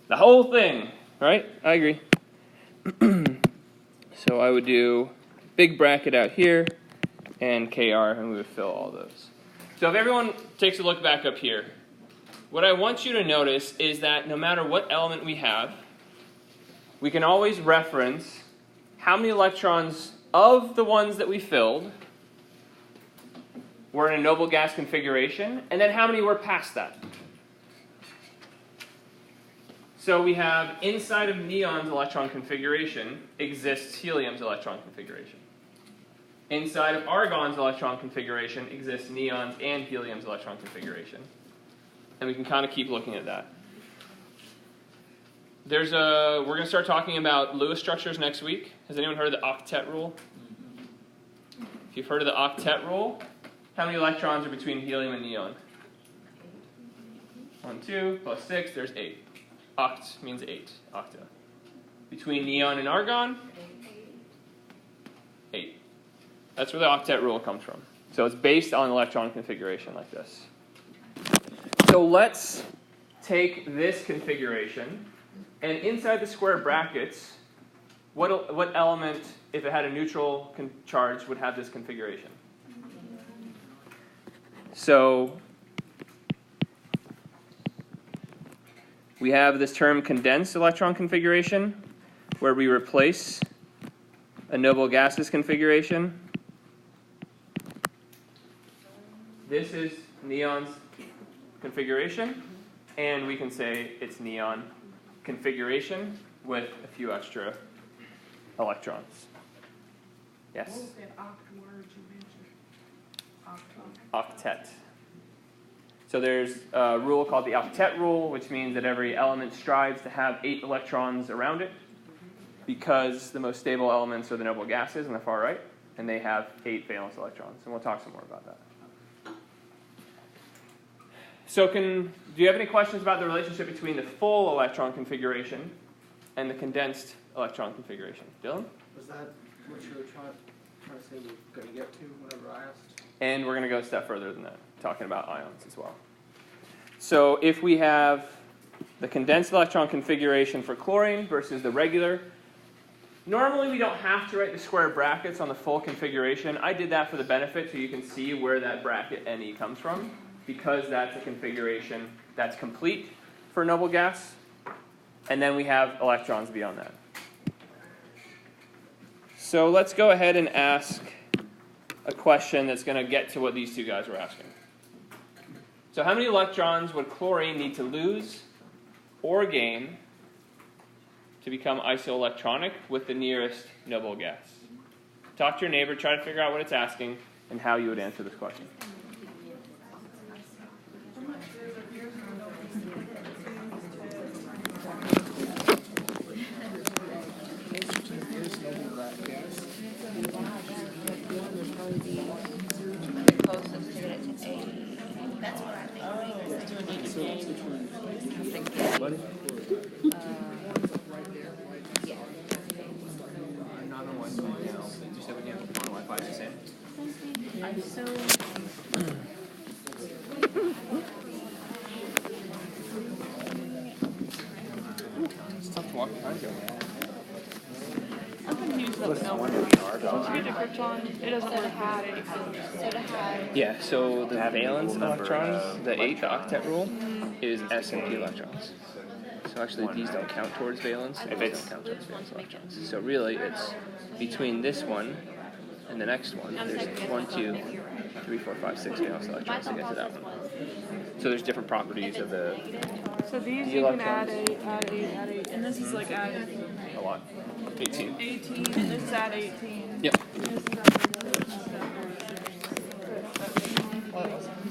The whole thing, right? I agree. So I would do big bracket out here and KR, and we would fill all those. So if everyone takes a look back up here, what I want you to notice is that no matter what element we have, we can always reference how many electrons of the ones that we filled were in a noble gas configuration, and then how many were past that. So we have inside of neon's electron configuration exists helium's electron configuration. Inside of argon's electron configuration exists neon's and helium's electron configuration. And we can kind of keep looking at that. We're going to start talking about Lewis structures next week. Has anyone heard of the octet rule? If you've heard of the octet rule, how many electrons are between helium and neon? 1, 2, plus 6, there's 8. Oct means 8, octa. Between neon and argon, 8. That's where the octet rule comes from. So it's based on electron configuration like this. So let's take this configuration, and inside the square brackets, what element, if it had a neutral charge, would have this configuration? So we have this term condensed electron configuration, where we replace a noble gases configuration. This is neon's configuration, and we can say it's neon configuration with a few extra electrons. Yes? What was that oct word you mentioned? Octet. So there's a rule called the octet rule, which means that every element strives to have 8 electrons around it, because the most stable elements are the noble gases on the far right, and they have 8 valence electrons. And we'll talk some more about that. So do you have any questions about the relationship between the full electron configuration and the condensed electron configuration? Dylan? Was that what you were trying to say we're going to get to whenever I asked? And we're going to go a step further than that, talking about ions as well. So if we have the condensed electron configuration for chlorine versus the regular, normally we don't have to write the square brackets on the full configuration. I did that for the benefit so you can see where that bracket NE comes from, because that's a configuration that's complete for noble gas. And then we have electrons beyond that. So let's go ahead and ask a question that's going to get to what these two guys were asking. So how many electrons would chlorine need to lose or gain to become isoelectronic with the nearest noble gas? Talk to your neighbor, try to figure out what it's asking, and how you would answer this question. That's what I think. Not on Wi-Fi now. You said when you have on Wi-Fi, it's the same. I'm so. It's tough to walk behind you. I'm confused about the number. Once you get to krypton, it doesn't work at anything. Yeah, so the valence electrons, the 8, the octet rule, is S and P electrons. So actually these don't count towards valence, and these don't count towards valence electrons. So really it's between this one and the next one, there's 1, 2, 3, 4, 5, 6 valence electrons to get to that one. So there's different properties of the So these you can add 8, and this is like add a lot. 18. 18, and this is add 18. Yep.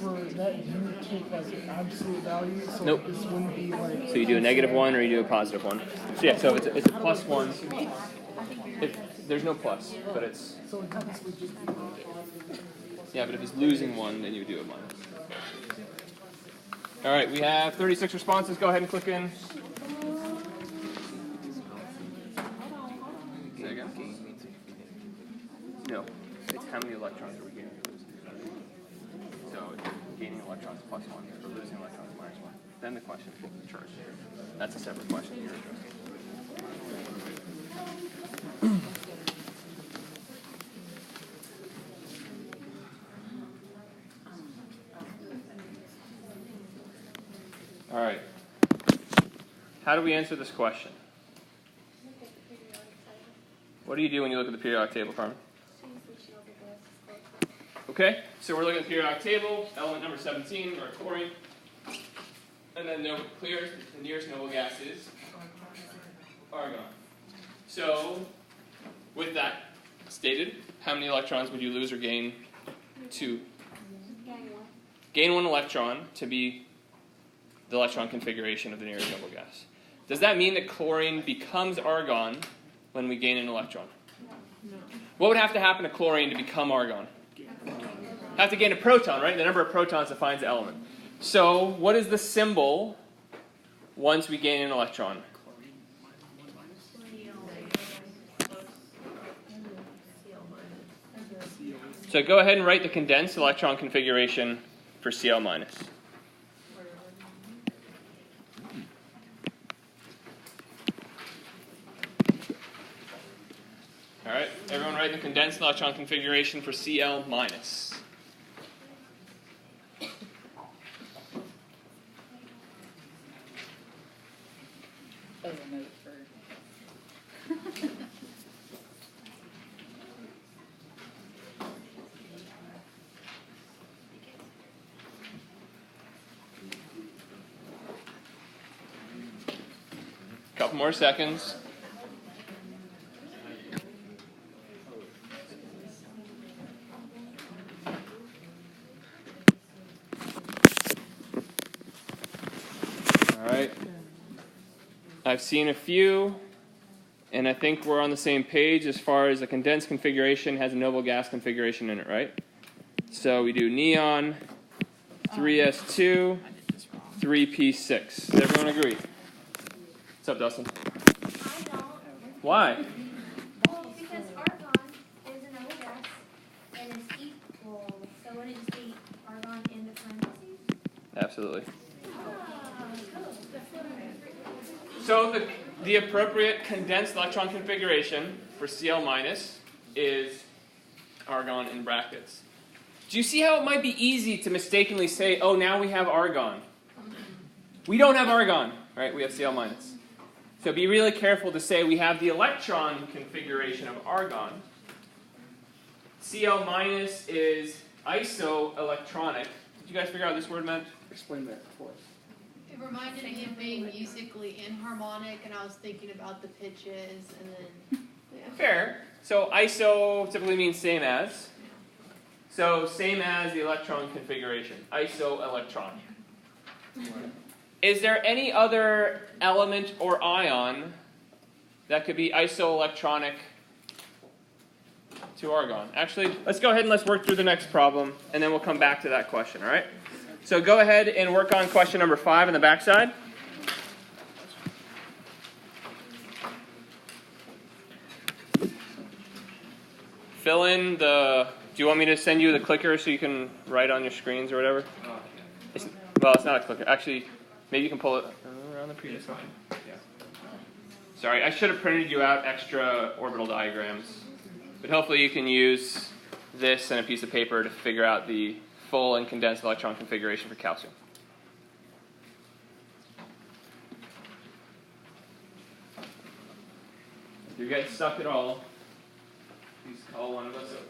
For that, you take like an absolute value, so Nope. this wouldn't be like. So you do a -1 or you do a +1. So yeah, so it's a +1. There's no plus, but it's. So it would just be. Yeah, but if it's losing 1, then you do a minus. All right, we have 36 responses. Go ahead and click in. electrons plus 1 or losing electrons minus 1. Then the question is the charge. That's a separate question here. All right. How do we answer this question? What do you do when you look at the periodic table, Carmen? Okay, so we're looking at the periodic table, element number 17, or chlorine. And then the nearest noble gas is argon. So, with that stated, how many electrons would you lose or gain? 2. Gain 1 electron to be the electron configuration of the nearest noble gas. Does that mean that chlorine becomes argon when we gain an electron? No. What would have to happen to chlorine to become argon? Have to gain a proton, right? The number of protons defines the element. So, what is the symbol once we gain an electron? So go ahead and write the condensed electron configuration for Cl-. All right, everyone write the condensed electron configuration for Cl-. Couple more seconds. All right. I've seen a few, and I think we're on the same page as far as the condensed configuration has a noble gas configuration in it, right? So we do neon, 3s2, 3p6. Does everyone agree? What's up, Dustin? I don't. Why? Well, because argon is a noble gas and it's equal, so wouldn't it just be argon in the parentheses? Absolutely. So the appropriate condensed electron configuration for Cl- is argon in brackets. Do you see how it might be easy to mistakenly say, oh, now we have argon? We don't have argon, right? We have Cl-. So be really careful to say we have the electron configuration of argon. Cl- is isoelectronic. Did you guys figure out what this word meant? Explain that for us. It reminded me of being musically inharmonic, and I was thinking about the pitches, and then, yeah. Fair. So iso typically means same as. So same as the electron configuration. Isoelectronic. Is there any other element or ion that could be isoelectronic to argon? Actually, let's go ahead and let's work through the next problem, and then we'll come back to that question, all right? So go ahead and work on question number 5 on the back side. Fill in the... Do you want me to send you the clicker so you can write on your screens or whatever? It's not a clicker. Actually, maybe you can pull it around the previous one. Yeah. Sorry, I should have printed you out extra orbital diagrams. But hopefully you can use this and a piece of paper to figure out the full and condensed electron configuration for calcium. If you're getting stuck at all, please call one of us over.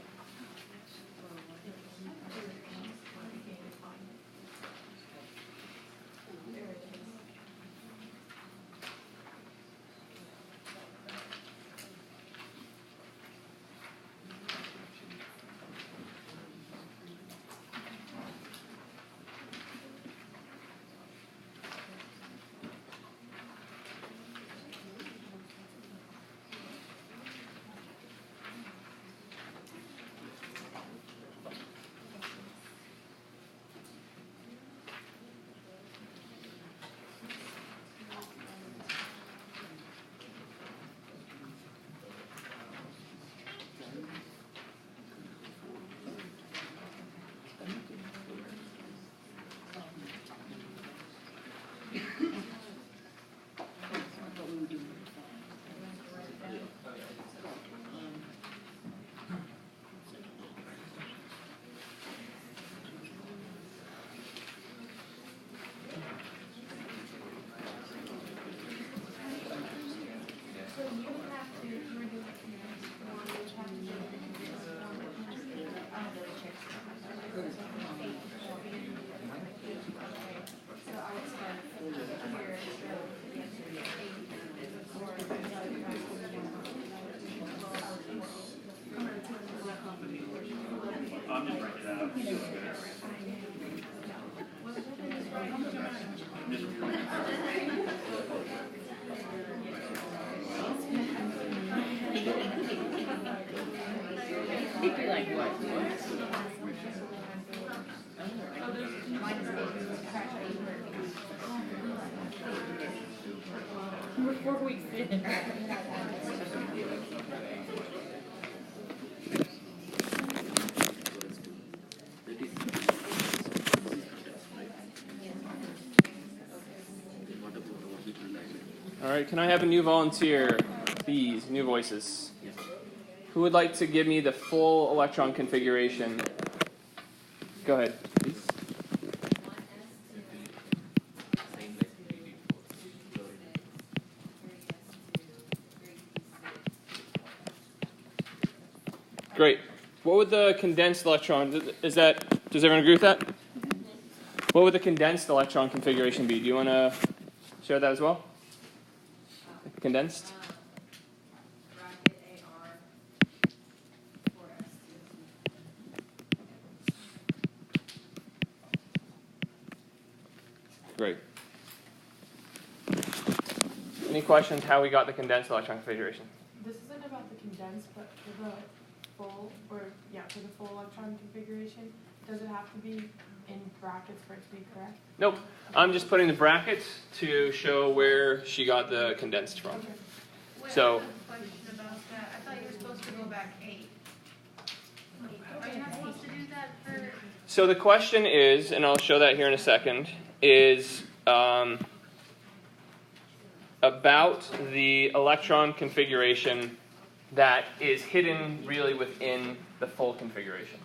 He'd be like, what? We're 4 weeks in. All right, can I have a new volunteer, please? New voices. Who would like to give me the full electron configuration? Go ahead, please. Great. What would the condensed electron, does everyone agree with that? What would the condensed electron configuration be? Do you want to share that as well? Condensed? Bracket AR 4s2. Great. Any questions how we got the condensed electron configuration? This isn't about the condensed, but for the full, for the full electron configuration, does it have to be in brackets for it to be correct? Nope. I'm just putting the brackets to show where she got the condensed from. Okay. Wait, So- I have a question about that. I thought you were supposed to go back 8. Are you not supposed to do that for? So the question is, and I'll show that here in a second, is about the electron configuration that is hidden really within the full configuration.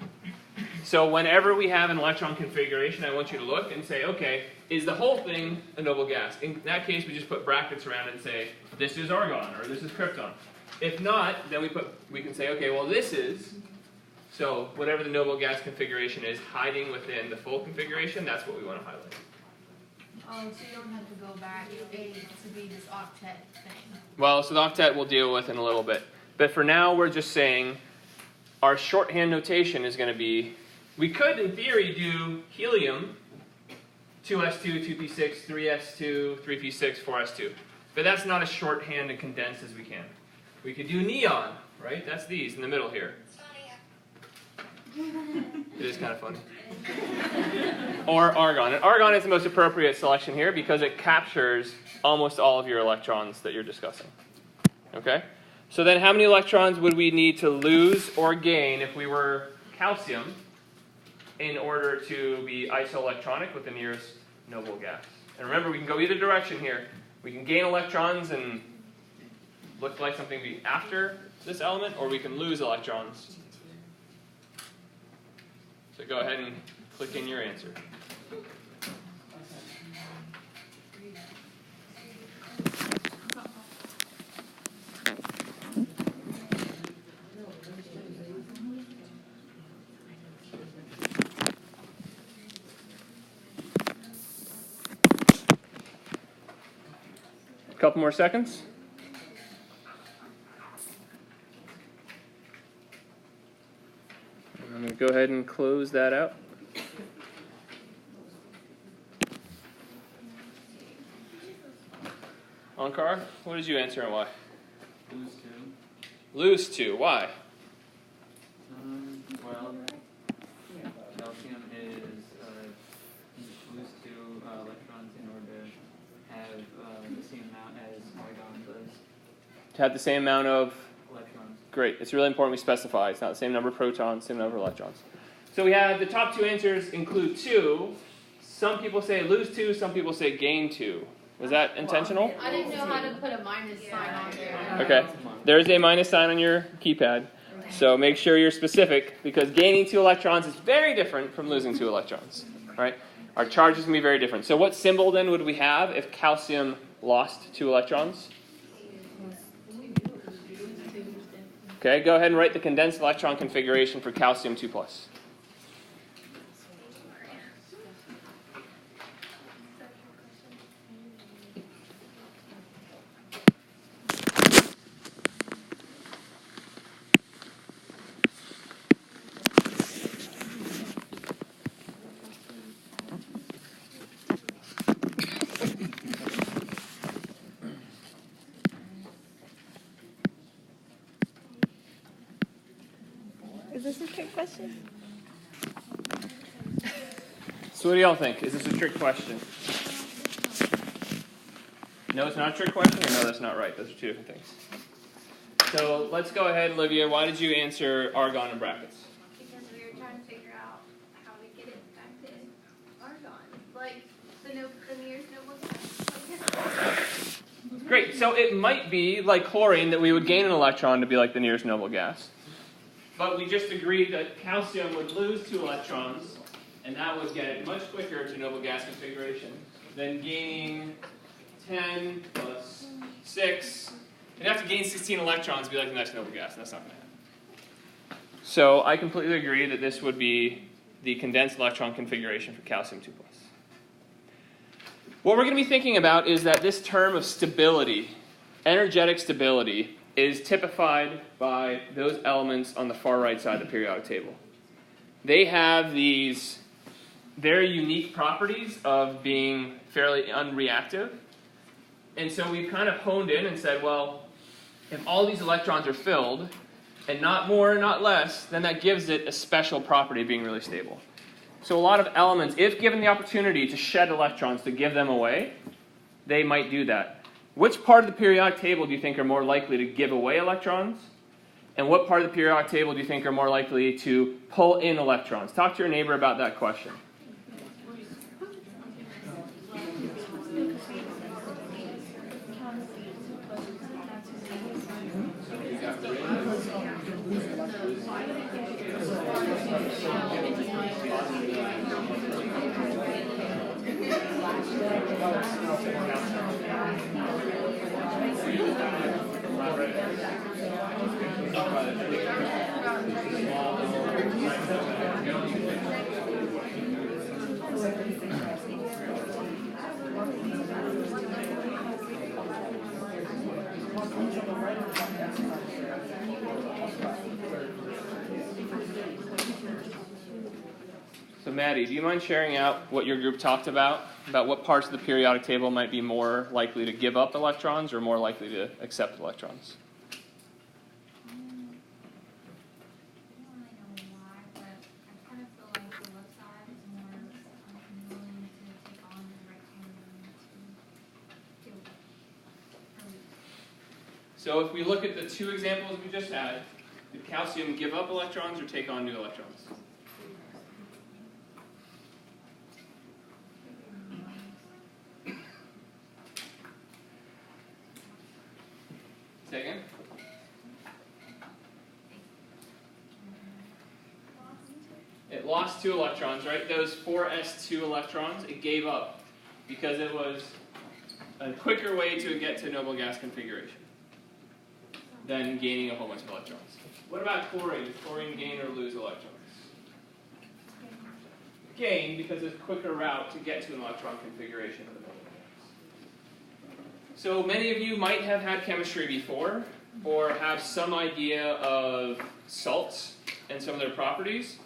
So whenever we have an electron configuration, I want you to look and say, okay, is the whole thing a noble gas? In that case, we just put brackets around it and say, this is argon, or this is krypton. If not, then we can say, okay, well this is, so whatever the noble gas configuration is hiding within the full configuration, that's what we want to highlight. Oh, so you don't have to go back 8 to be this octet thing. Well, so the octet we'll deal with in a little bit. But for now, we're just saying our shorthand notation is going to be, we could, in theory, do helium, 2s2, 2p6, 3s2, 3p6, 4s2. But that's not as shorthand and condensed as we can. We could do neon, right? That's these in the middle here. It is kind of funny. Or argon. And argon is the most appropriate selection here because it captures almost all of your electrons that you're discussing. Okay? So then how many electrons would we need to lose or gain if we were calcium in order to be isoelectronic with the nearest noble gas? And remember, we can go either direction here. We can gain electrons and look like something be after this element, or we can lose electrons. So go ahead and click in your answer. A couple more seconds. I'm going to go ahead and close that out. Ankar, what did you answer and why? Lose 2. Lose 2. Why? Well, calcium is lose 2 electrons in order to have the same amount as argon does. To have the same amount of... Electrons. Great. It's really important we specify. It's not the same number of protons, same number of electrons. So we have the top 2 answers include 2. Some people say lose 2, some people say gain 2. Was that intentional? I didn't know how to put a minus sign on there. Okay. There is a minus sign on your keypad. So make sure you're specific because gaining 2 electrons is very different from losing 2 electrons. Right? Our charge is going to be very different. So what symbol then would we have if calcium lost 2 electrons? Okay, go ahead and write the condensed electron configuration for calcium 2+. this a trick question? So what do y'all think? Is this a trick question? No, it's not a trick question, or no, that's not right. Those are two different things. So let's go ahead, Olivia. Why did you answer argon in brackets? Because we were trying to figure out how to get it back to argon, like the nearest noble gas. Great. So it might be like chlorine that we would gain an electron to be like the nearest noble gas. But we just agreed that calcium would lose 2 electrons, and that would get it much quicker to noble gas configuration than gaining 10 plus 6. You'd have to gain 16 electrons to be like the next noble gas, and that's not going to happen. So I completely agree that this would be the condensed electron configuration for calcium 2+. What we're going to be thinking about is that this term of stability, energetic stability, is typified by those elements on the far right side of the periodic table. They have these very unique properties of being fairly unreactive. And so we've kind of honed in and said, well, if all these electrons are filled, and not more, not less, then that gives it a special property of being really stable. So a lot of elements, if given the opportunity to shed electrons, to give them away, they might do that. Which part of the periodic table do you think are more likely to give away electrons? And what part of the periodic table do you think are more likely to pull in electrons? Talk to your neighbor about that question. So Maddie, do you mind sharing out what your group talked about what parts of the periodic table might be more likely to give up electrons or more likely to accept electrons? So if we look at the 2 examples we just had, did calcium give up electrons or take on new electrons? Say again? It lost 2 electrons, right? Those 4s2 electrons, it gave up because it was a quicker way to get to noble gas configuration than gaining a whole bunch of electrons. What about chlorine? Does chlorine gain or lose electrons? Gain, because it's a quicker route to get to an electron configuration of the noble gas. So many of you might have had chemistry before, or have some idea of salts and some of their properties.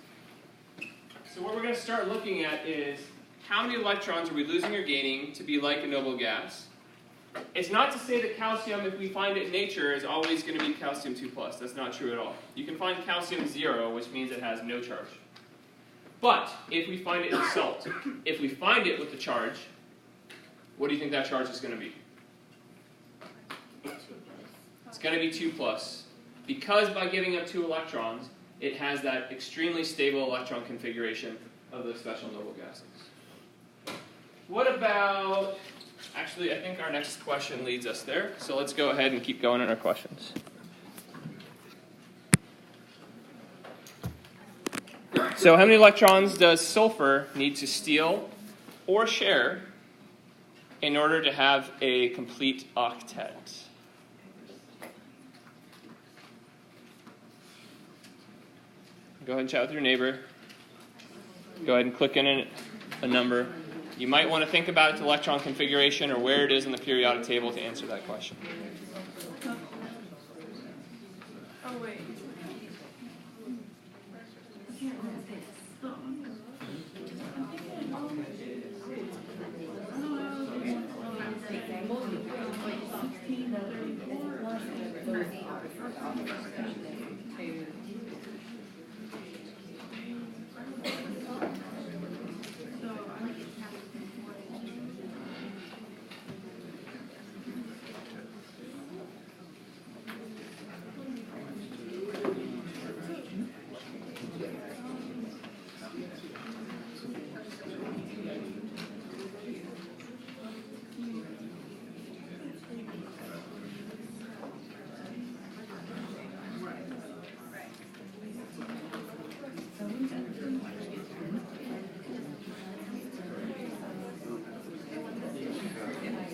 So what we're going to start looking at is how many electrons are we losing or gaining to be like a noble gas. It's not to say that calcium, if we find it in nature, is always going to be calcium 2+. That's not true at all. You can find calcium 0, which means it has no charge. But if we find it in salt, if we find it with the charge, what do you think that charge is going to be? It's going to be 2+. Because by giving up 2 electrons, it has that extremely stable electron configuration of those special noble gases. What about... Actually, I think our next question leads us there. So let's go ahead and keep going in our questions. So how many electrons does sulfur need to steal or share in order to have a complete octet? Go ahead and chat with your neighbor. Go ahead and click in a number. You might want to think about its electron configuration or where it is in the periodic table to answer that question. Oh, wait.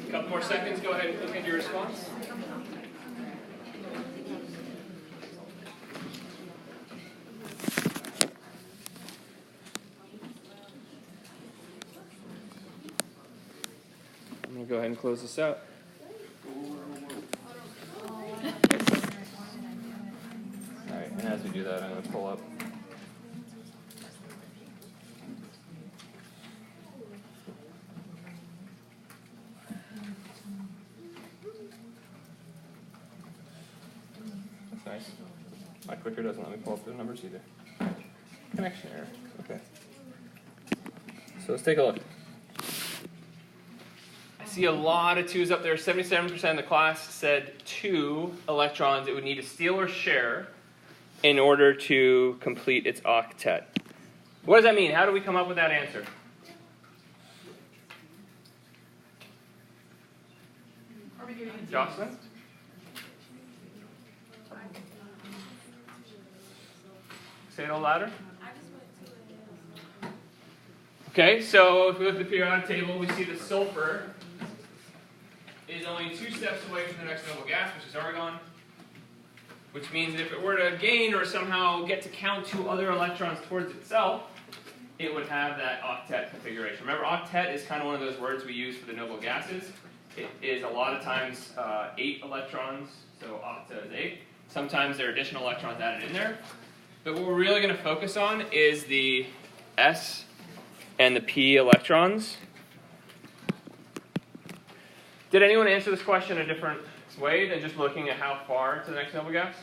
A couple more seconds, go ahead and look at your response. I'm going to go ahead and close this out. Alright, and as we do that, I'm going to pull up. That's nice. My clicker doesn't let me pull up the numbers either. Connection error. Okay. So let's take a look. I see a lot of 2s up there. 77% of the class said 2 electrons it would need to steal or share in order to complete its octet. What does that mean? How do we come up with that answer? Jocelyn? Say it a little louder. Okay, so if we look at the periodic table, we see that sulfur is only 2 steps away from the next noble gas, which is argon. Which means that if it were to gain or somehow get to count 2 other electrons towards itself, it would have that octet configuration. Remember, octet is kind of one of those words we use for the noble gases. It is a lot of times 8 electrons, so octet is 8. Sometimes there are additional electrons added in there. But what we're really going to focus on is the S and the P electrons. Did anyone answer this question a different way than just looking at how far to the next noble gas?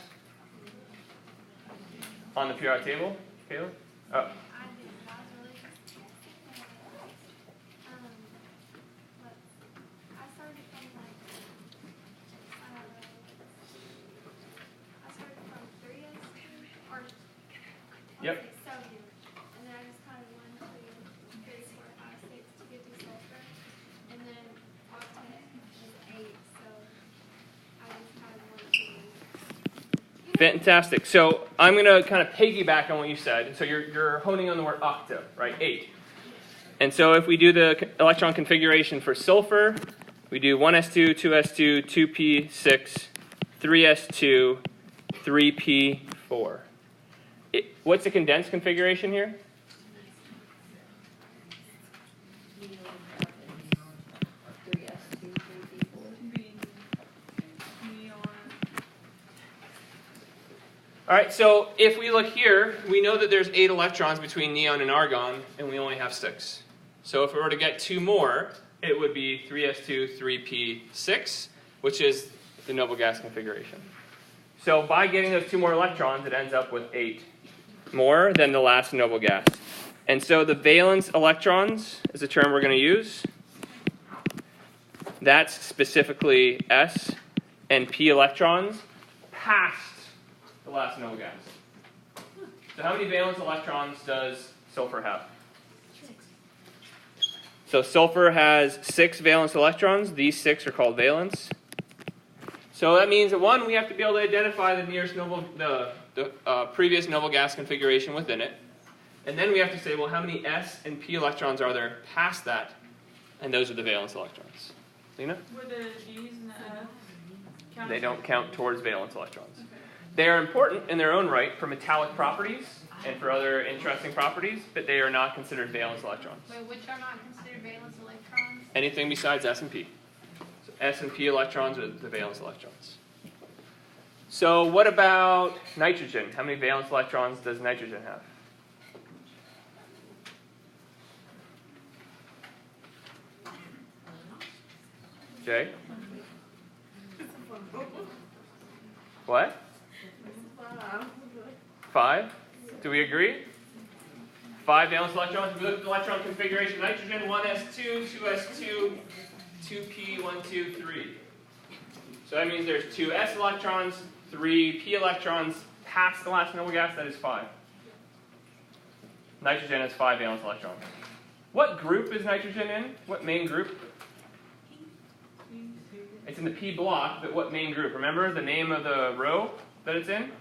On the periodic table? Caleb? Oh. Yep. And then I just kind of went to 3, 4, 5, 6 to get the sulfur. And then octet is 8, so I just kind of went to. Fantastic. So I'm going to kind of piggyback on what you said. So you're honing on the word octa, right? 8. And so if we do the electron configuration for sulfur, we do 1s2, 2s2, 2p6, 3s2, 3p4. What's the condensed configuration here? All right, so if we look here, we know that there's 8 electrons between neon and argon, and we only have 6. So if we were to get 2 more, it would be 3s2, 3p6, which is the noble gas configuration. So by getting those 2 more electrons, it ends up with 8 more than the last noble gas. And so the valence electrons is a term we're going to use. That's specifically S and P electrons past the last noble gas. So how many valence electrons does sulfur have? 6. So sulfur has 6 valence electrons. These 6 are called valence. So that means that 1, we have to be able to identify the nearest noble, the previous noble gas configuration within it. And then we have to say, well, how many S and P electrons are there past that? And those are the valence electrons. Lena? Were the G's and the F count? They don't count towards valence electrons. Okay. They are important in their own right for metallic properties and for other interesting properties, but they are not considered valence electrons. Wait, which are not considered valence electrons? Anything besides S and P. So S and P electrons are the valence electrons. So what about nitrogen? How many valence electrons does nitrogen have? Jay? What? 5? Do we agree? 5 valence electrons. If we look at the electron configuration, nitrogen 1s2, 2s2, 2p, 1, 2, 3. So that means there's 2 s electrons, 3 p electrons past the last noble gas. That is 5. Nitrogen has 5 valence electrons. What group is nitrogen in? What main group? It's in the P block, but what main group? Remember the name of the row that it's in?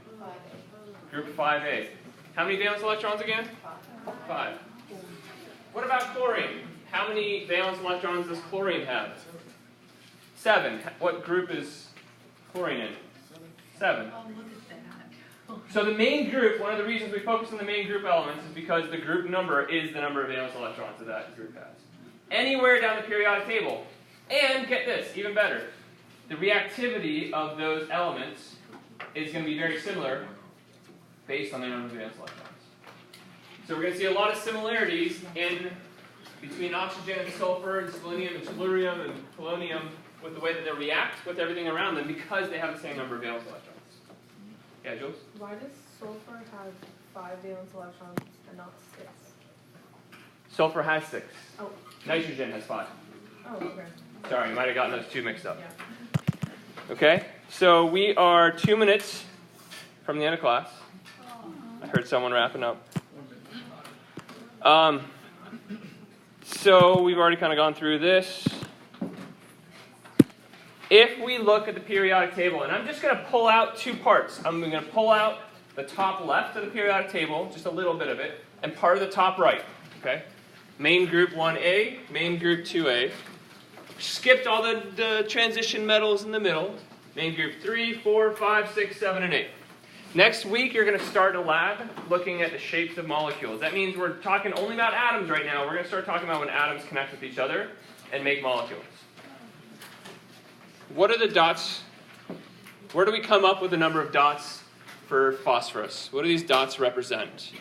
Group 5A. How many valence electrons again? 5. What about chlorine? How many valence electrons does chlorine have? 7. What group is chlorine in? 7. Oh, look at that. So the main group, one of the reasons we focus on the main group elements is because the group number is the number of valence electrons that that group has. Anywhere down the periodic table. And get this, even better. The reactivity of those elements is going to be very similar based on their number of valence electrons. So we're going to see a lot of similarities in between oxygen and sulfur and selenium and tellurium and polonium with the way that they react with everything around them because they have the same number of valence electrons. Yeah, Jules? Why does sulfur have 5 valence electrons and not 6? Sulfur has 6. Oh. Nitrogen has 5. Oh, okay. Sorry, you might have gotten those two mixed up. Yeah. Okay, so we are 2 minutes from the end of class. I heard someone wrapping up. So we've already kind of gone through this. If we look at the periodic table, and I'm just going to pull out 2 parts. I'm going to pull out the top left of the periodic table, just a little bit of it, and part of the top right. Okay, main group 1A, main group 2A. Skipped all the transition metals in the middle. Main group 3, 4, 5, 6, 7, and 8. Next week, you're going to start a lab looking at the shapes of molecules. That means we're talking only about atoms right now. We're going to start talking about when atoms connect with each other and make molecules. What are the dots? Where do we come up with the number of dots for phosphorus? What do these dots represent?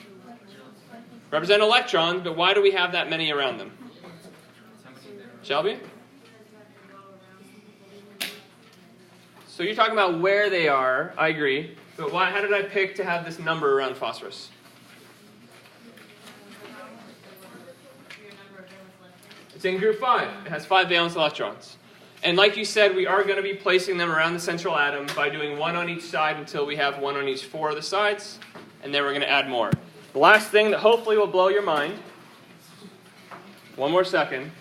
Represent electrons, but why do we have that many around them? Shelby? So you're talking about where they are, I agree. But why? How did I pick to have this number around phosphorus? It's in group 5. It has 5 valence electrons. And like you said, we are going to be placing them around the central atom by doing 1 on each side until we have 1 on each 4 of the sides. And then we're going to add more. The last thing that hopefully will blow your mind. One more second.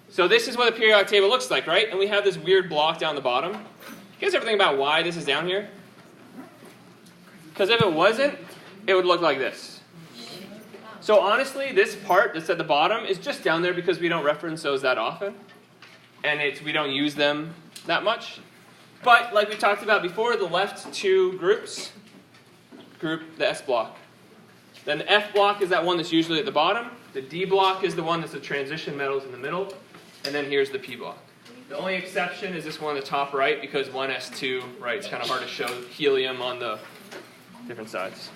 So this is what the periodic table looks like, right? And we have this weird block down the bottom. You guys ever think about why this is down here? Because if it wasn't, it would look like this. So honestly, this part that's at the bottom is just down there because we don't reference those that often. And we don't use them that much. But like we talked about before, the left 2 groups group the S block. Then the F block is that one that's usually at the bottom. The D block is the one that's the transition metals in the middle. And then here's the P block. The only exception is this one on the top right because 1s2, right, it's kind of hard to show helium on the different sides.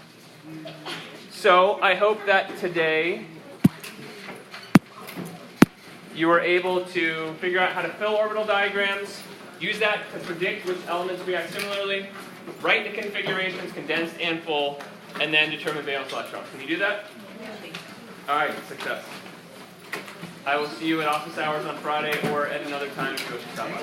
So I hope that today you were able to figure out how to fill orbital diagrams, use that to predict which elements react similarly, write the configurations, condensed and full, and then determine valence electrons. Can you do that? All right, success. I will see you at office hours on Friday or at another time if you wish to stop by.